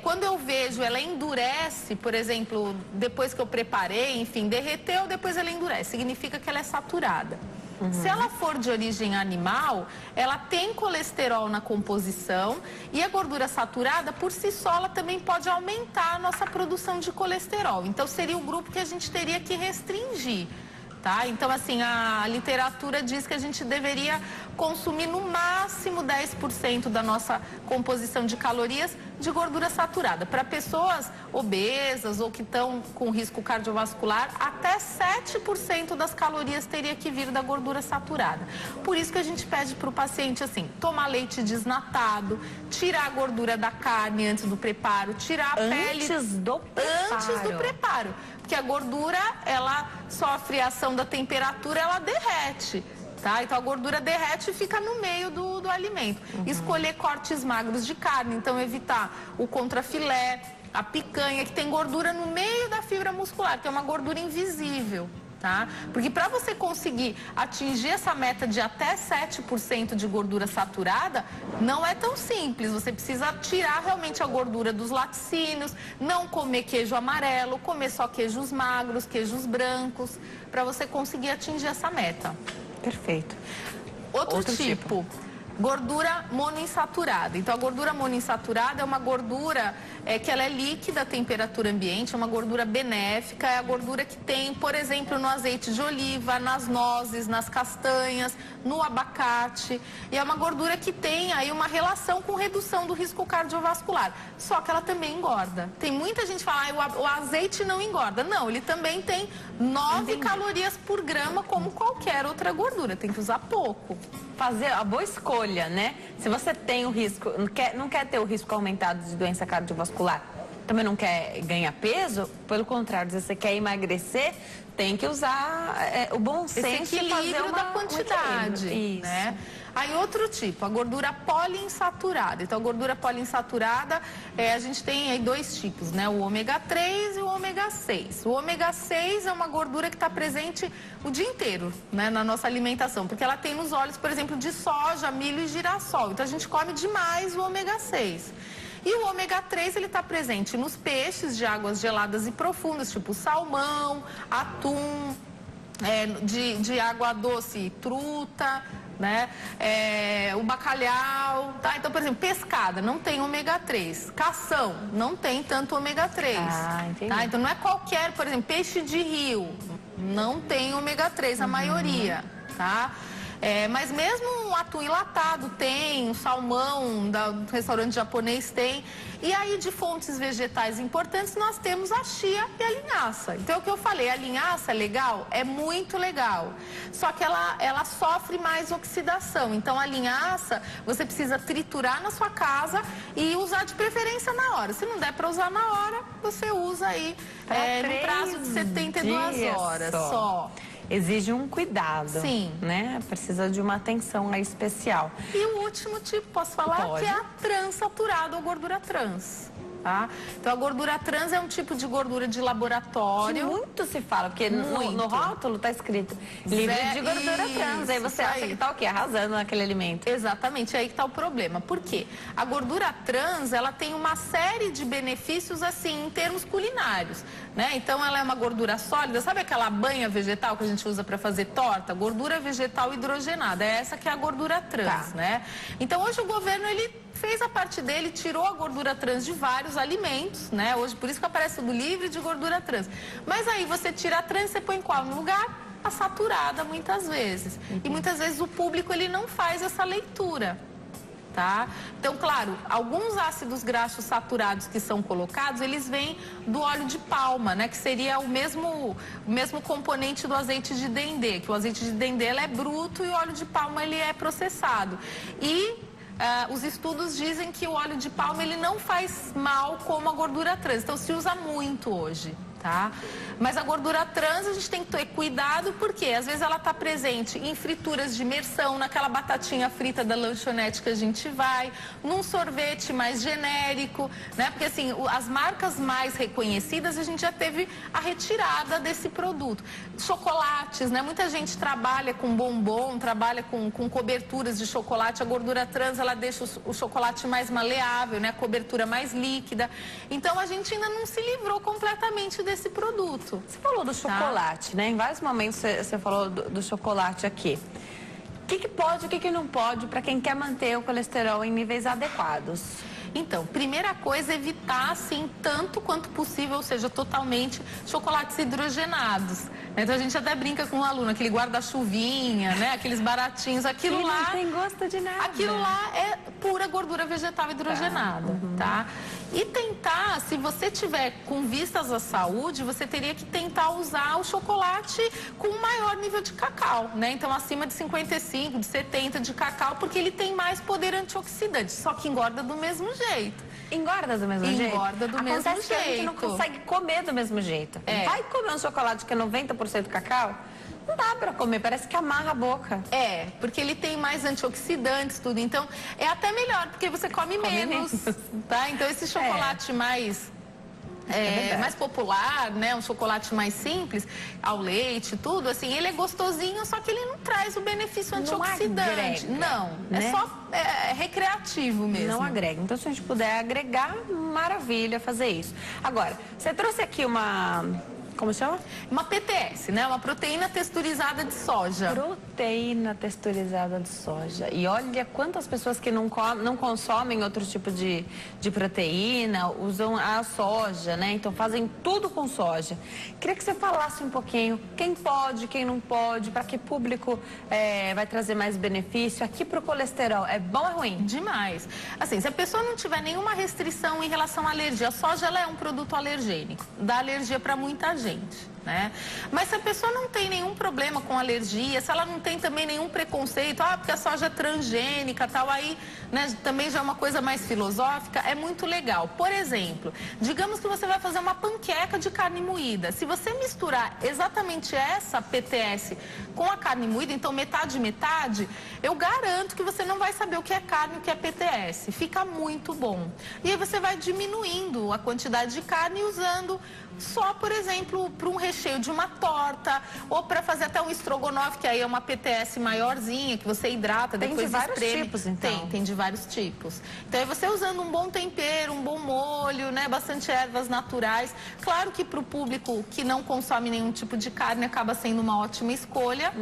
quando eu vejo, ela endurece, por exemplo, depois que eu preparei, enfim, derreteu, depois ela endurece, significa que ela é saturada. Se ela for de origem animal, ela tem colesterol na composição e a gordura saturada, por si só, ela também pode aumentar a nossa produção de colesterol. Então, seria o grupo que a gente teria que restringir. Tá? Então, assim, a literatura diz que a gente deveria consumir no máximo 10% da nossa composição de calorias de gordura saturada. Para pessoas obesas ou que estão com risco cardiovascular, até 7% das calorias teria que vir da gordura saturada. Por isso que a gente pede para o paciente, assim, tomar leite desnatado, tirar a gordura da carne antes do preparo, tirar a pele antes do preparo. Porque a gordura, ela sofre a ação da temperatura, ela derrete, tá? Então a gordura derrete e fica no meio do alimento. Escolher cortes magros de carne, então evitar o contrafilé, a picanha, que tem gordura no meio da fibra muscular, que é uma gordura invisível. Tá? Porque para você conseguir atingir essa meta de até 7% de gordura saturada, não é tão simples. Você precisa tirar realmente a gordura dos laticínios, não comer queijo amarelo, comer só queijos magros, queijos brancos, para você conseguir atingir essa meta. Perfeito. Outro tipo. Gordura monoinsaturada. Então, a gordura monoinsaturada é uma gordura que ela é líquida à temperatura ambiente, é uma gordura benéfica, é a gordura que tem, por exemplo, no azeite de oliva, nas nozes, nas castanhas, no abacate. E é uma gordura que tem aí uma relação com redução do risco cardiovascular. Só que ela também engorda. Tem muita gente que fala, o azeite não engorda. Não, ele também tem 9 calorias por grama, como qualquer outra gordura. Tem que usar pouco. Fazer a boa escolha, né? Se você tem o risco, não quer ter o risco aumentado de doença cardiovascular, também não quer ganhar peso, pelo contrário, se você quer emagrecer, tem que usar o bom senso esse equilíbrio da quantidade, Isso. né? Aí outro tipo, a gordura poliinsaturada. Então a gordura poliinsaturada, a gente tem aí dois tipos, né? O ômega 3 e o ômega 6. O ômega 6 é uma gordura que está presente o dia inteiro, né, na nossa alimentação, porque ela tem nos óleos, por exemplo, de soja, milho e girassol. Então a gente come demais o ômega 6. E o ômega 3, ele está presente nos peixes de águas geladas e profundas, tipo salmão, atum, de água doce, truta, né? O bacalhau, tá? Então, por exemplo, pescada não tem ômega 3, cação não tem tanto ômega 3, tá? Então não é qualquer, por exemplo, peixe de rio não tem ômega 3, a maioria, tá? Mas mesmo um atum enlatado tem, um salmão do restaurante japonês tem. E aí de fontes vegetais importantes nós temos a chia e a linhaça. Então é o que eu falei, a linhaça é legal? É muito legal. Só que ela sofre mais oxidação. Então a linhaça você precisa triturar na sua casa e usar de preferência na hora. Se não der para usar na hora, você usa aí no prazo de 72 horas só. Exige um cuidado. Sim. Né? Precisa de uma atenção aí especial. E o último tipo, posso falar? Pode. Que é a transsaturada ou gordura trans. Tá? Então a gordura trans é um tipo de gordura de laboratório. Que muito se fala, porque no rótulo está escrito livre de gordura trans. Aí você acha que está o quê? Arrasando naquele alimento. Exatamente, é aí que está o problema. Por quê? A gordura trans, ela tem uma série de benefícios, assim, em termos culinários, né? Então ela é uma gordura sólida, sabe aquela banha vegetal que a gente usa para fazer torta? Gordura vegetal hidrogenada, é essa que é a gordura trans, né? Então hoje o governo, ele fez a parte dele, tirou a gordura trans de vários alimentos, né? Hoje, por isso que aparece tudo livre de gordura trans. Mas aí você tira a trans, você põe qual no lugar? A saturada, muitas vezes. E muitas vezes o público, ele não faz essa leitura, tá? Então, claro, alguns ácidos graxos saturados que são colocados, eles vêm do óleo de palma, né? Que seria o mesmo componente do azeite de dendê, que o azeite de dendê, ele é bruto e o óleo de palma, ele é processado. E os estudos dizem que o óleo de palma, ele não faz mal como a gordura trans. Então se usa muito hoje, tá? Mas a gordura trans a gente tem que ter cuidado, porque às vezes ela está presente em frituras de imersão, naquela batatinha frita da lanchonete que a gente vai, num sorvete mais genérico, né? Porque assim, as marcas mais reconhecidas, a gente já teve a retirada desse produto. Chocolates, né? Muita gente trabalha com bombom, trabalha com coberturas de chocolate. A gordura trans, ela deixa o chocolate mais maleável, né? A cobertura mais líquida. Então a gente ainda não se livrou completamente desse produto. Você falou do chocolate, né? Em vários momentos você falou do chocolate aqui. O que pode, o que não pode para quem quer manter o colesterol em níveis adequados? Então, primeira coisa, evitar, assim, tanto quanto possível, ou seja, totalmente, chocolates hidrogenados. Então a gente até brinca com o aluno, aquele guarda-chuvinha, né? Aqueles baratinhos, aquilo lá... não tem gosto de nada. Aquilo lá é pura gordura vegetal hidrogenada, tá? E tentar, se você tiver com vistas à saúde, você teria que tentar usar o chocolate com maior nível de cacau, né? Então acima de 55, de 70 de cacau, porque ele tem mais poder antioxidante, só que engorda do mesmo jeito. Engorda do mesmo jeito? Engorda do mesmo jeito. Acontece que a gente não consegue comer do mesmo jeito. Vai comer um chocolate que é 90% cacau? Não dá pra comer, parece que amarra a boca. Porque ele tem mais antioxidantes, tudo. Então, é até melhor, porque você come menos, tá? Então, esse chocolate mais popular, né? Um chocolate mais simples, ao leite, tudo, assim, ele é gostosinho, só que ele não traz o benefício antioxidante. Não, né? É só recreativo mesmo. Não agrega. Então, se a gente puder agregar, maravilha fazer isso. Agora, você trouxe aqui uma... Como chama? Uma PTS, né? Uma proteína texturizada de soja. Proteína texturizada de soja. E olha quantas pessoas que não consomem outro tipo de proteína, usam a soja, né? Então fazem tudo com soja. Queria que você falasse um pouquinho quem pode, quem não pode, para que público vai trazer mais benefício. Aqui para o colesterol, é bom ou é ruim? Demais. Assim, se a pessoa não tiver nenhuma restrição em relação à alergia, a soja ela é um produto alergênico, dá alergia para muita gente. né? Mas se a pessoa não tem nenhum problema com alergia, se ela não tem também nenhum preconceito, porque a soja é transgênica, tal, aí, né, também já é uma coisa mais filosófica, é muito legal. Por exemplo, digamos que você vai fazer uma panqueca de carne moída. Se você misturar exatamente essa PTS com a carne moída, então metade, eu garanto que você não vai saber o que é carne e o que é PTS. Fica muito bom. E aí você vai diminuindo a quantidade de carne usando só, por exemplo, para um recheio de uma torta, ou para fazer até um estrogonofe, que aí é uma PTS maiorzinha, que você hidrata, tem depois de vários espreme. tipos, então. Tem de vários tipos. Então, é você usando um bom tempero, um bom molho, né, bastante ervas naturais. Claro que para o público que não consome nenhum tipo de carne, acaba sendo uma ótima escolha.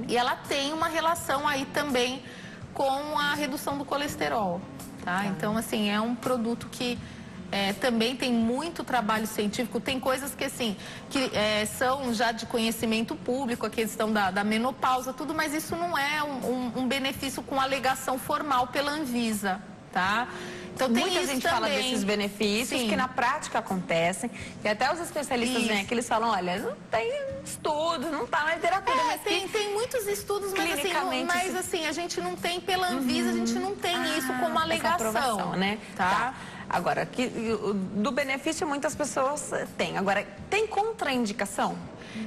E ela tem uma relação aí também com a redução do colesterol, tá? Então, assim, é um produto que também tem muito trabalho científico, tem coisas que, assim, são já de conhecimento público, a questão da menopausa, tudo, mas isso não é um benefício com alegação formal pela Anvisa, tá? Então, tem muita isso gente também. fala desses benefícios que na prática acontecem, e até os especialistas vêm aqui, eles falam, olha, não tem estudo, não está na literatura. Mas tem muitos estudos, mas assim, a gente não tem pela Anvisa, a gente não tem isso como alegação, né? Tá. Agora, do benefício muitas pessoas têm. Agora, tem contraindicação?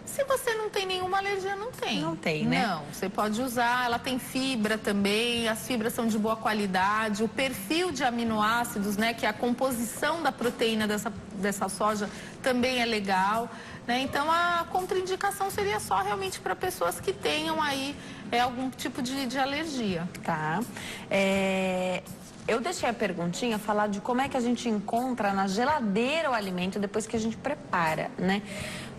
Se você não tem nenhuma alergia, não tem. Não tem, né? Não, você pode usar, ela tem fibra também, as fibras são de boa qualidade, o perfil de aminoácidos, né, que é a composição da proteína dessa soja também é legal, né? Então, a contraindicação seria só realmente para pessoas que tenham aí algum tipo de alergia. Tá. Eu deixei a perguntinha falar de como é que a gente encontra na geladeira o alimento depois que a gente prepara, né?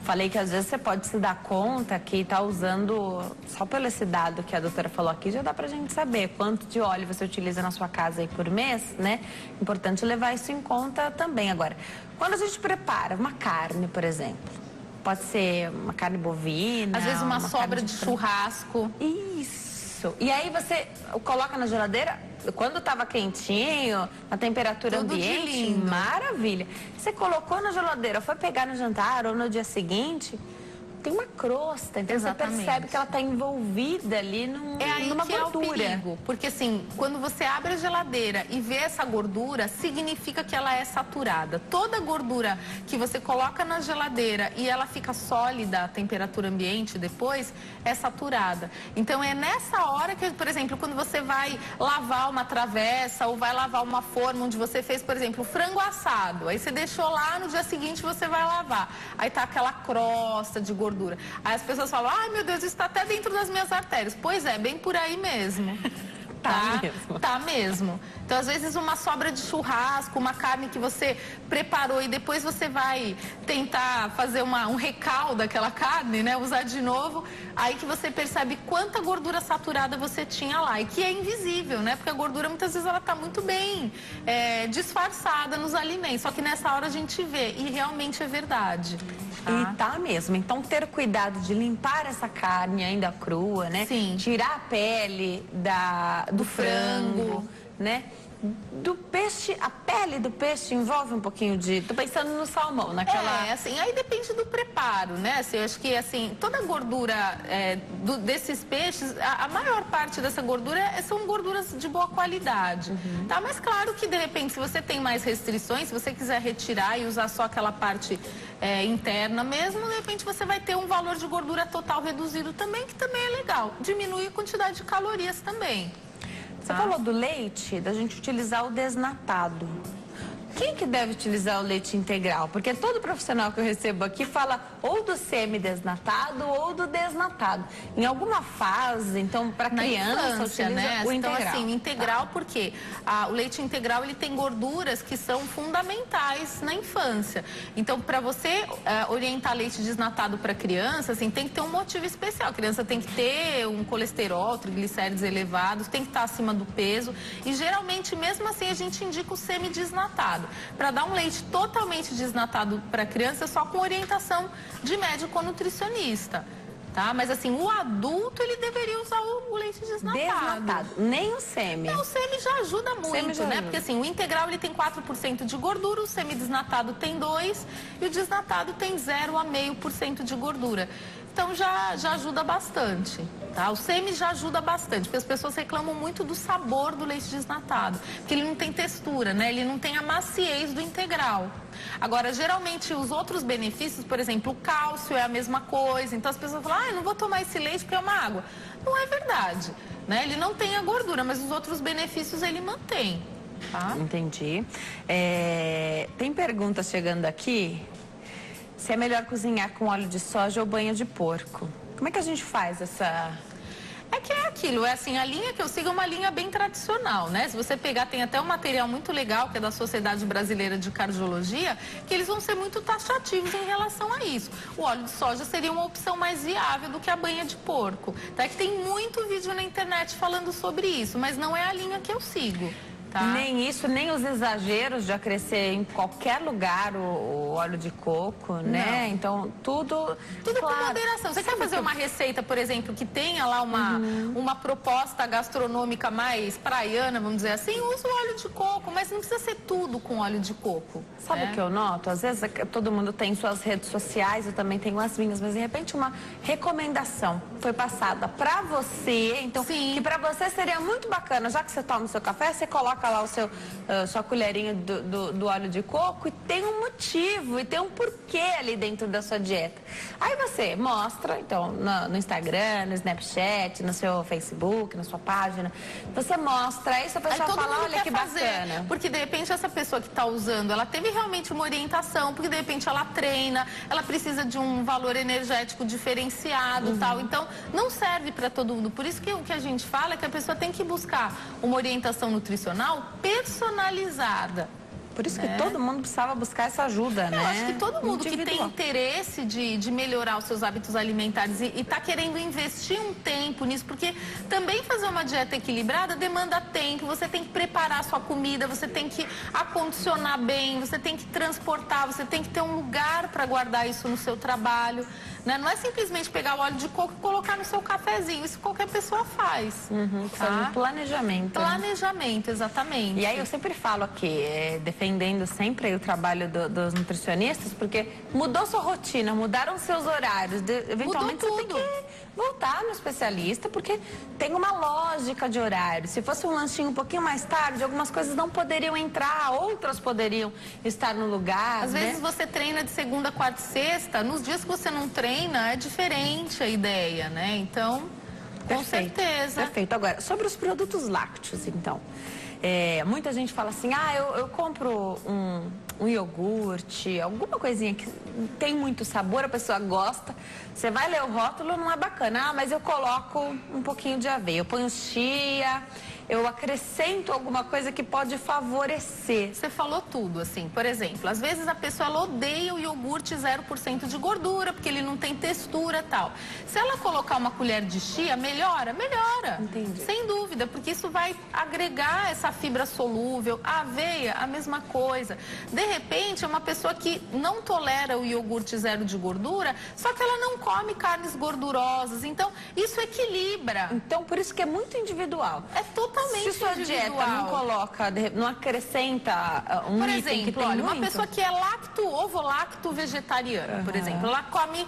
Falei que às vezes você pode se dar conta que está usando, só pelo esse dado que a doutora falou aqui, já dá pra gente saber quanto de óleo você utiliza na sua casa aí por mês, né? Importante levar isso em conta também. Agora, quando a gente prepara uma carne, por exemplo, pode ser uma carne bovina, às vezes uma sobra de churrasco. Isso. E aí você coloca na geladeira, quando estava quentinho, a temperatura tudo ambiente, maravilha. Você colocou na geladeira, foi pegar no jantar ou no dia seguinte, tem uma crosta, então exatamente, você percebe que ela está envolvida ali numa gordura. É o perigo, porque assim, quando você abre a geladeira e vê essa gordura, significa que ela é saturada. Toda gordura que você coloca na geladeira e ela fica sólida à temperatura ambiente depois, é saturada. Então é nessa hora que, por exemplo, quando você vai lavar uma travessa ou vai lavar uma forma onde você fez, por exemplo, frango assado, aí você deixou lá, no dia seguinte você vai lavar, aí tá aquela crosta de gordura. Aí as pessoas falam, ai meu Deus, isso está até dentro das minhas artérias. Pois é, bem por aí mesmo. Tá mesmo. Tá mesmo. Então, às vezes, uma sobra de churrasco, uma carne que você preparou e depois você vai tentar fazer um recaldo daquela carne, né? Usar de novo, aí que você percebe quanta gordura saturada você tinha lá. E que é invisível, né? Porque a gordura, muitas vezes, ela tá muito bem disfarçada nos alimentos. Só que nessa hora a gente vê. E realmente é verdade. E tá mesmo. Então, ter cuidado de limpar essa carne ainda crua, né? Sim. Tirar a pele do frango, né? Do peixe, a pele do peixe envolve um pouquinho de... Tô pensando no salmão, naquela... assim, aí depende do preparo, né? Assim, eu acho que, assim, toda a gordura desses peixes, a maior parte dessa gordura são gorduras de boa qualidade, tá? Mas claro que, de repente, se você tem mais restrições, se você quiser retirar e usar só aquela parte interna mesmo, de repente você vai ter um valor de gordura total reduzido também, que também é legal. Diminui a quantidade de calorias também. Você falou do leite, da gente utilizar o desnatado. Quem que deve utilizar o leite integral? Porque todo profissional que eu recebo aqui fala ou do semi-desnatado ou do desnatado. Em alguma fase, então, para criança, utiliza né? o então, integral. assim, integral porque o leite integral, ele tem gorduras que são fundamentais na infância. Então, para você orientar leite desnatado para criança, assim, tem que ter um motivo especial. A criança tem que ter um colesterol, triglicéridos elevados, tem que estar acima do peso. E, geralmente, mesmo assim, a gente indica o semi-desnatado. Para dar um leite totalmente desnatado para criança, só com orientação de médico ou nutricionista. tá? Mas assim, o adulto, ele deveria usar o leite desnatado. Nem o semi. Não, o semi já ajuda muito, já né? ajuda. Porque assim, o integral ele tem 4% de gordura, o semi-desnatado tem 2% e o desnatado tem 0,5% de gordura. Então já ajuda bastante, tá? O semi já ajuda bastante, porque as pessoas reclamam muito do sabor do leite desnatado, porque ele não tem textura, né? Ele não tem a maciez do integral. Agora, geralmente, os outros benefícios, por exemplo, o cálcio é a mesma coisa. Então, as pessoas falam, eu não vou tomar esse leite porque é uma água. Não é verdade, né? Ele não tem a gordura, mas os outros benefícios ele mantém, tá? Entendi. Tem perguntas chegando aqui. Se é melhor cozinhar com óleo de soja ou banha de porco? Como é que a gente faz essa... É que é aquilo, é assim, a linha que eu sigo é uma linha bem tradicional, né? Se você pegar, tem até um material muito legal, que é da Sociedade Brasileira de Cardiologia, que eles vão ser muito taxativos em relação a isso. O óleo de soja seria uma opção mais viável do que a banha de porco. Tá? Que tem muito vídeo na internet falando sobre isso, mas não é a linha que eu sigo. Tá? Nem isso, nem os exageros de acrescer em qualquer lugar o óleo de coco, né? Não. Então, tudo Tudo claro, com moderação. Você quer fazer uma receita, por exemplo, que tenha lá uma proposta gastronômica mais praiana, vamos dizer assim, usa o óleo de coco, mas não precisa ser tudo com óleo de coco. Sabe o que eu noto? Às vezes todo mundo tem suas redes sociais, eu também tenho as minhas, mas de repente uma recomendação foi passada pra você, então, Sim. que pra você seria muito bacana, já que você toma o seu café, você coloca lá o seu, sua colherinha do óleo de coco e tem um motivo, e tem um porquê ali dentro da sua dieta. Aí você mostra, então, no Instagram, no Snapchat, no seu Facebook, na sua página, você mostra, aí a pessoa fala, olha que bacana. Porque de repente essa pessoa que está usando, ela teve realmente uma orientação, porque de repente ela treina, ela precisa de um valor energético diferenciado e tal. Então, não serve para todo mundo. Por isso que o que a gente fala é que a pessoa tem que buscar uma orientação nutricional personalizada. Por isso que todo mundo precisava buscar essa ajuda, né? Eu acho que todo mundo que tem Individual. interesse de melhorar os seus hábitos alimentares e está querendo investir um tempo nisso, porque também fazer uma dieta equilibrada demanda tempo, você tem que preparar a sua comida, você tem que acondicionar bem, você tem que transportar, você tem que ter um lugar para guardar isso no seu trabalho, né? Não é simplesmente pegar o óleo de coco e colocar no seu cafezinho, isso qualquer pessoa faz. Foi um planejamento. Planejamento, exatamente. E aí eu sempre falo aqui, defendendo sempre o trabalho dos nutricionistas, porque mudou sua rotina, mudaram seus horários. Eventualmente Mudou você tem que voltar no especialista, porque tem uma lógica de horário. Se fosse um lanchinho um pouquinho mais tarde, algumas coisas não poderiam entrar, outras poderiam estar no lugar. Às vezes você treina de segunda, quarta e sexta, nos dias que você não treina, é diferente a ideia, né? Então, com certeza. Perfeito. Agora, sobre os produtos lácteos, então. Muita gente fala assim, eu compro um iogurte, alguma coisinha que tem muito sabor, a pessoa gosta. Você vai ler o rótulo, não é bacana. Mas eu coloco um pouquinho de aveia, eu ponho chia, eu acrescento alguma coisa que pode favorecer. Você falou tudo, assim. Por exemplo, às vezes a pessoa ela odeia o iogurte 0% de gordura, porque ele não tem textura e tal. Se ela colocar uma colher de chia, melhora? Melhora. Entendi. Sem dúvida, porque isso vai agregar essa fibra solúvel. A aveia, a mesma coisa. De repente, é uma pessoa que não tolera o iogurte 0 de gordura, só que ela não come carnes gordurosas. Então, isso equilibra. Então, por isso que é muito individual. É totalmente Se sua individual. dieta não coloca, não acrescenta um Por item que exemplo, tem olha, muito... uma pessoa que é ovo-lacto vegetariana, por exemplo, ela come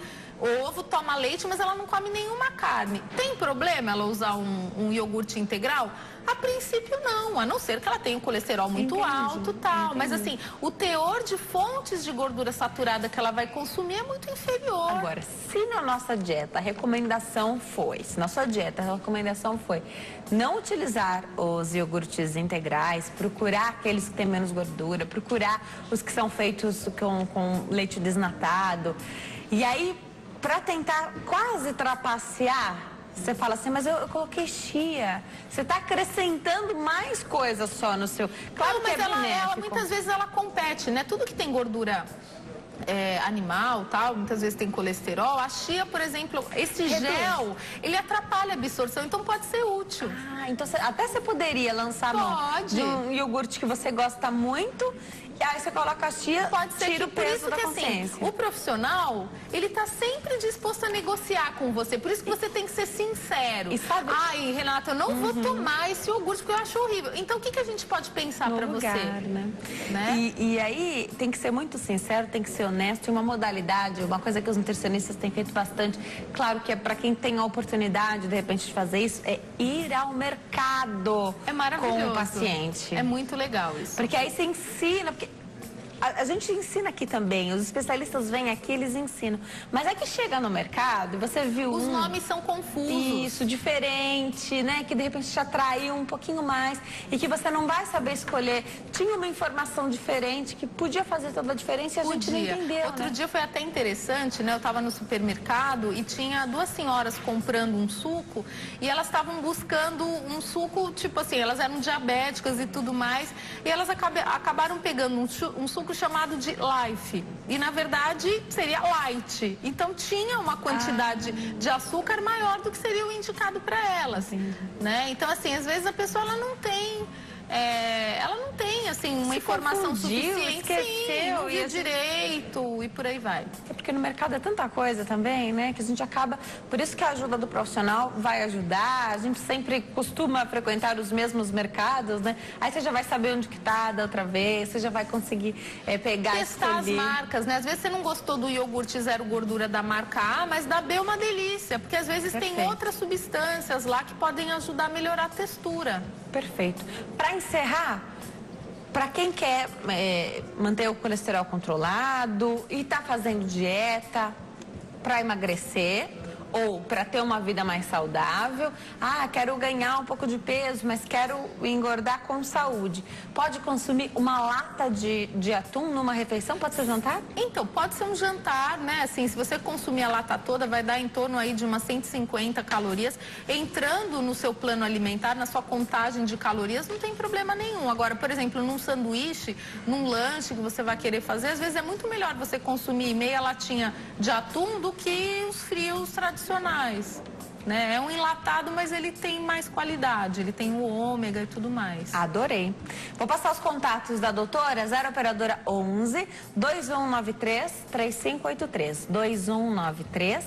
ovo, toma leite, mas ela não come nenhuma carne. Tem problema ela usar um iogurte integral? A princípio não, a não ser que ela tenha um colesterol muito alto e tal. Mas assim, o teor de fontes de gordura saturada que ela vai consumir é muito inferior. Agora, se na nossa dieta a recomendação foi, se na sua dieta a recomendação foi não utilizar os iogurtes integrais, procurar aqueles que têm menos gordura, procurar os que são feitos com leite desnatado, e aí, para tentar quase trapacear, você fala assim, mas eu coloquei chia. Você está acrescentando mais coisas só no seu... Claro não, que mas é benéfico. muitas vezes ela compete, né? Tudo que tem gordura animal, tal, muitas vezes tem colesterol. A chia, por exemplo, esse gel, ele atrapalha a absorção, então pode ser útil. Então até você poderia lançar a mão de um iogurte que você gosta muito aí você coloca a chia, pode ser tira que, o por peso isso da que consciência. assim, o profissional, ele tá sempre disposto a negociar com você. Por isso que você tem que ser sincero. E sabe... Ai, Renata, eu não vou tomar esse iogurte porque eu acho horrível. Então, o que a gente pode pensar para você? Né? Né? E aí, tem que ser muito sincero, tem que ser honesto. E uma modalidade, uma coisa que os nutricionistas têm feito bastante, claro que é para quem tem a oportunidade, de repente, de fazer isso, é ir ao mercado com o paciente. É muito legal isso. Porque aí você ensina... Porque a gente ensina aqui também, os especialistas vêm aqui, eles ensinam. Mas é que chega no mercado e você viu os nomes são confusos. Isso, diferente, né? Que de repente te atraiu um pouquinho mais e que você não vai saber escolher. Tinha uma informação diferente que podia fazer toda a diferença e a gente não entendeu, Outro dia foi até interessante, né? Eu estava no supermercado e tinha duas senhoras comprando um suco e elas estavam buscando um suco, tipo assim, elas eram diabéticas e tudo mais, e elas acabaram pegando um suco chamado de Life, e na verdade seria Light. Então tinha uma quantidade de açúcar maior do que seria o indicado para elas, né? Então assim, às vezes a pessoa ela não tem assim uma informação suficiente, esqueceu, não viu direito e por aí vai. É porque no mercado é tanta coisa também, né, que a gente acaba, por isso que a ajuda do profissional vai ajudar. A gente sempre costuma frequentar os mesmos mercados, né? Aí você já vai saber onde que tá da outra vez, você já vai conseguir pegar, testar escolher. As marcas, né? Às vezes você não gostou do iogurte zero gordura da marca A, mas da B é uma delícia, porque às vezes tem outras substâncias lá que podem ajudar a melhorar a textura. Perfeito. Para encerrar, para quem quer manter o colesterol controlado e está fazendo dieta para emagrecer ou para ter uma vida mais saudável, quero ganhar um pouco de peso, mas quero engordar com saúde. Pode consumir uma lata de atum numa refeição? Pode ser jantar? Então, pode ser um jantar, né? Assim, se você consumir a lata toda, vai dar em torno aí de umas 150 calorias. Entrando no seu plano alimentar, na sua contagem de calorias, não tem problema nenhum. Agora, por exemplo, num sanduíche, num lanche que você vai querer fazer, às vezes é muito melhor você consumir meia latinha de atum do que os frios tradicionais. Né? É um enlatado, mas ele tem mais qualidade, ele tem o ômega e tudo mais. Adorei. Vou passar os contatos da doutora, 0 operadora 11 2193 3583. 2193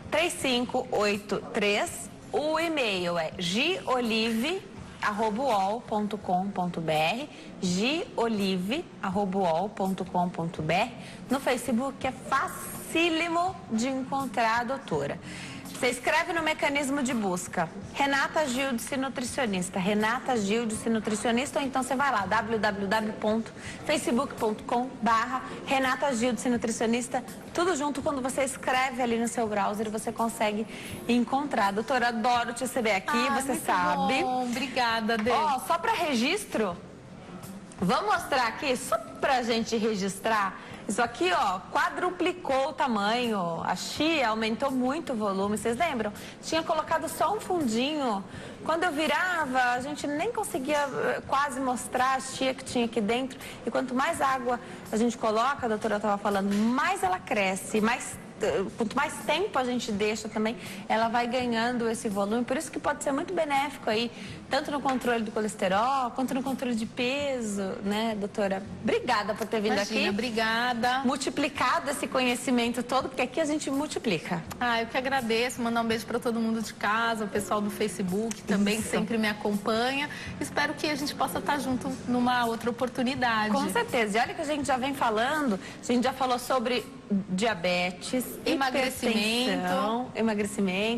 3583. O e-mail é giolive@uol.com.br, giolive@uol.com.br. No Facebook é facílimo de encontrar a doutora. Você escreve no mecanismo de busca Renata Gildice Nutricionista, Renata Gildice Nutricionista, ou então você vai lá, www.facebook.com/Renata Gildice Nutricionista, tudo junto. Quando você escreve ali no seu browser, você consegue encontrar. Doutora, adoro te receber aqui, você sabe. Bom. Obrigada, Dê. Só para registro, vamos mostrar aqui, só pra gente registrar. Isso aqui, quadruplicou o tamanho. A chia aumentou muito o volume. Vocês lembram? Tinha colocado só um fundinho. Quando eu virava, a gente nem conseguia quase mostrar a chia que tinha aqui dentro. E quanto mais água a gente coloca, a doutora estava falando, mais ela cresce, quanto mais tempo a gente deixa também, ela vai ganhando esse volume. Por isso que pode ser muito benéfico aí, tanto no controle do colesterol, quanto no controle de peso, né, doutora? Obrigada por ter vindo aqui. Obrigada. Multiplicado esse conhecimento todo, porque aqui a gente multiplica. Eu que agradeço, mandar um beijo para todo mundo de casa, o pessoal do Facebook também, que sempre me acompanha. Espero que a gente possa estar junto numa outra oportunidade. Com certeza. E olha que a gente já vem falando, a gente já falou sobre diabetes, emagrecimento.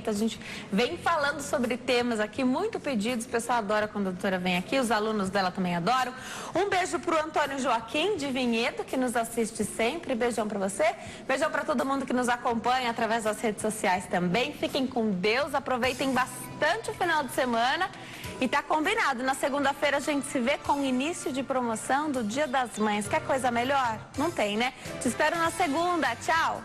A gente vem falando sobre temas aqui muito pedidos. O pessoal adora quando a doutora vem aqui, os alunos dela também adoram. Um beijo pro Antônio Joaquim de Vinhedo, que nos assiste sempre. Beijão para você. Beijão para todo mundo que nos acompanha através das redes sociais também. Fiquem com Deus, aproveitem bastante o final de semana. E tá combinado, na segunda-feira a gente se vê com o início de promoção do Dia das Mães. Quer coisa melhor? Não tem, né? Te espero na segunda. Tchau!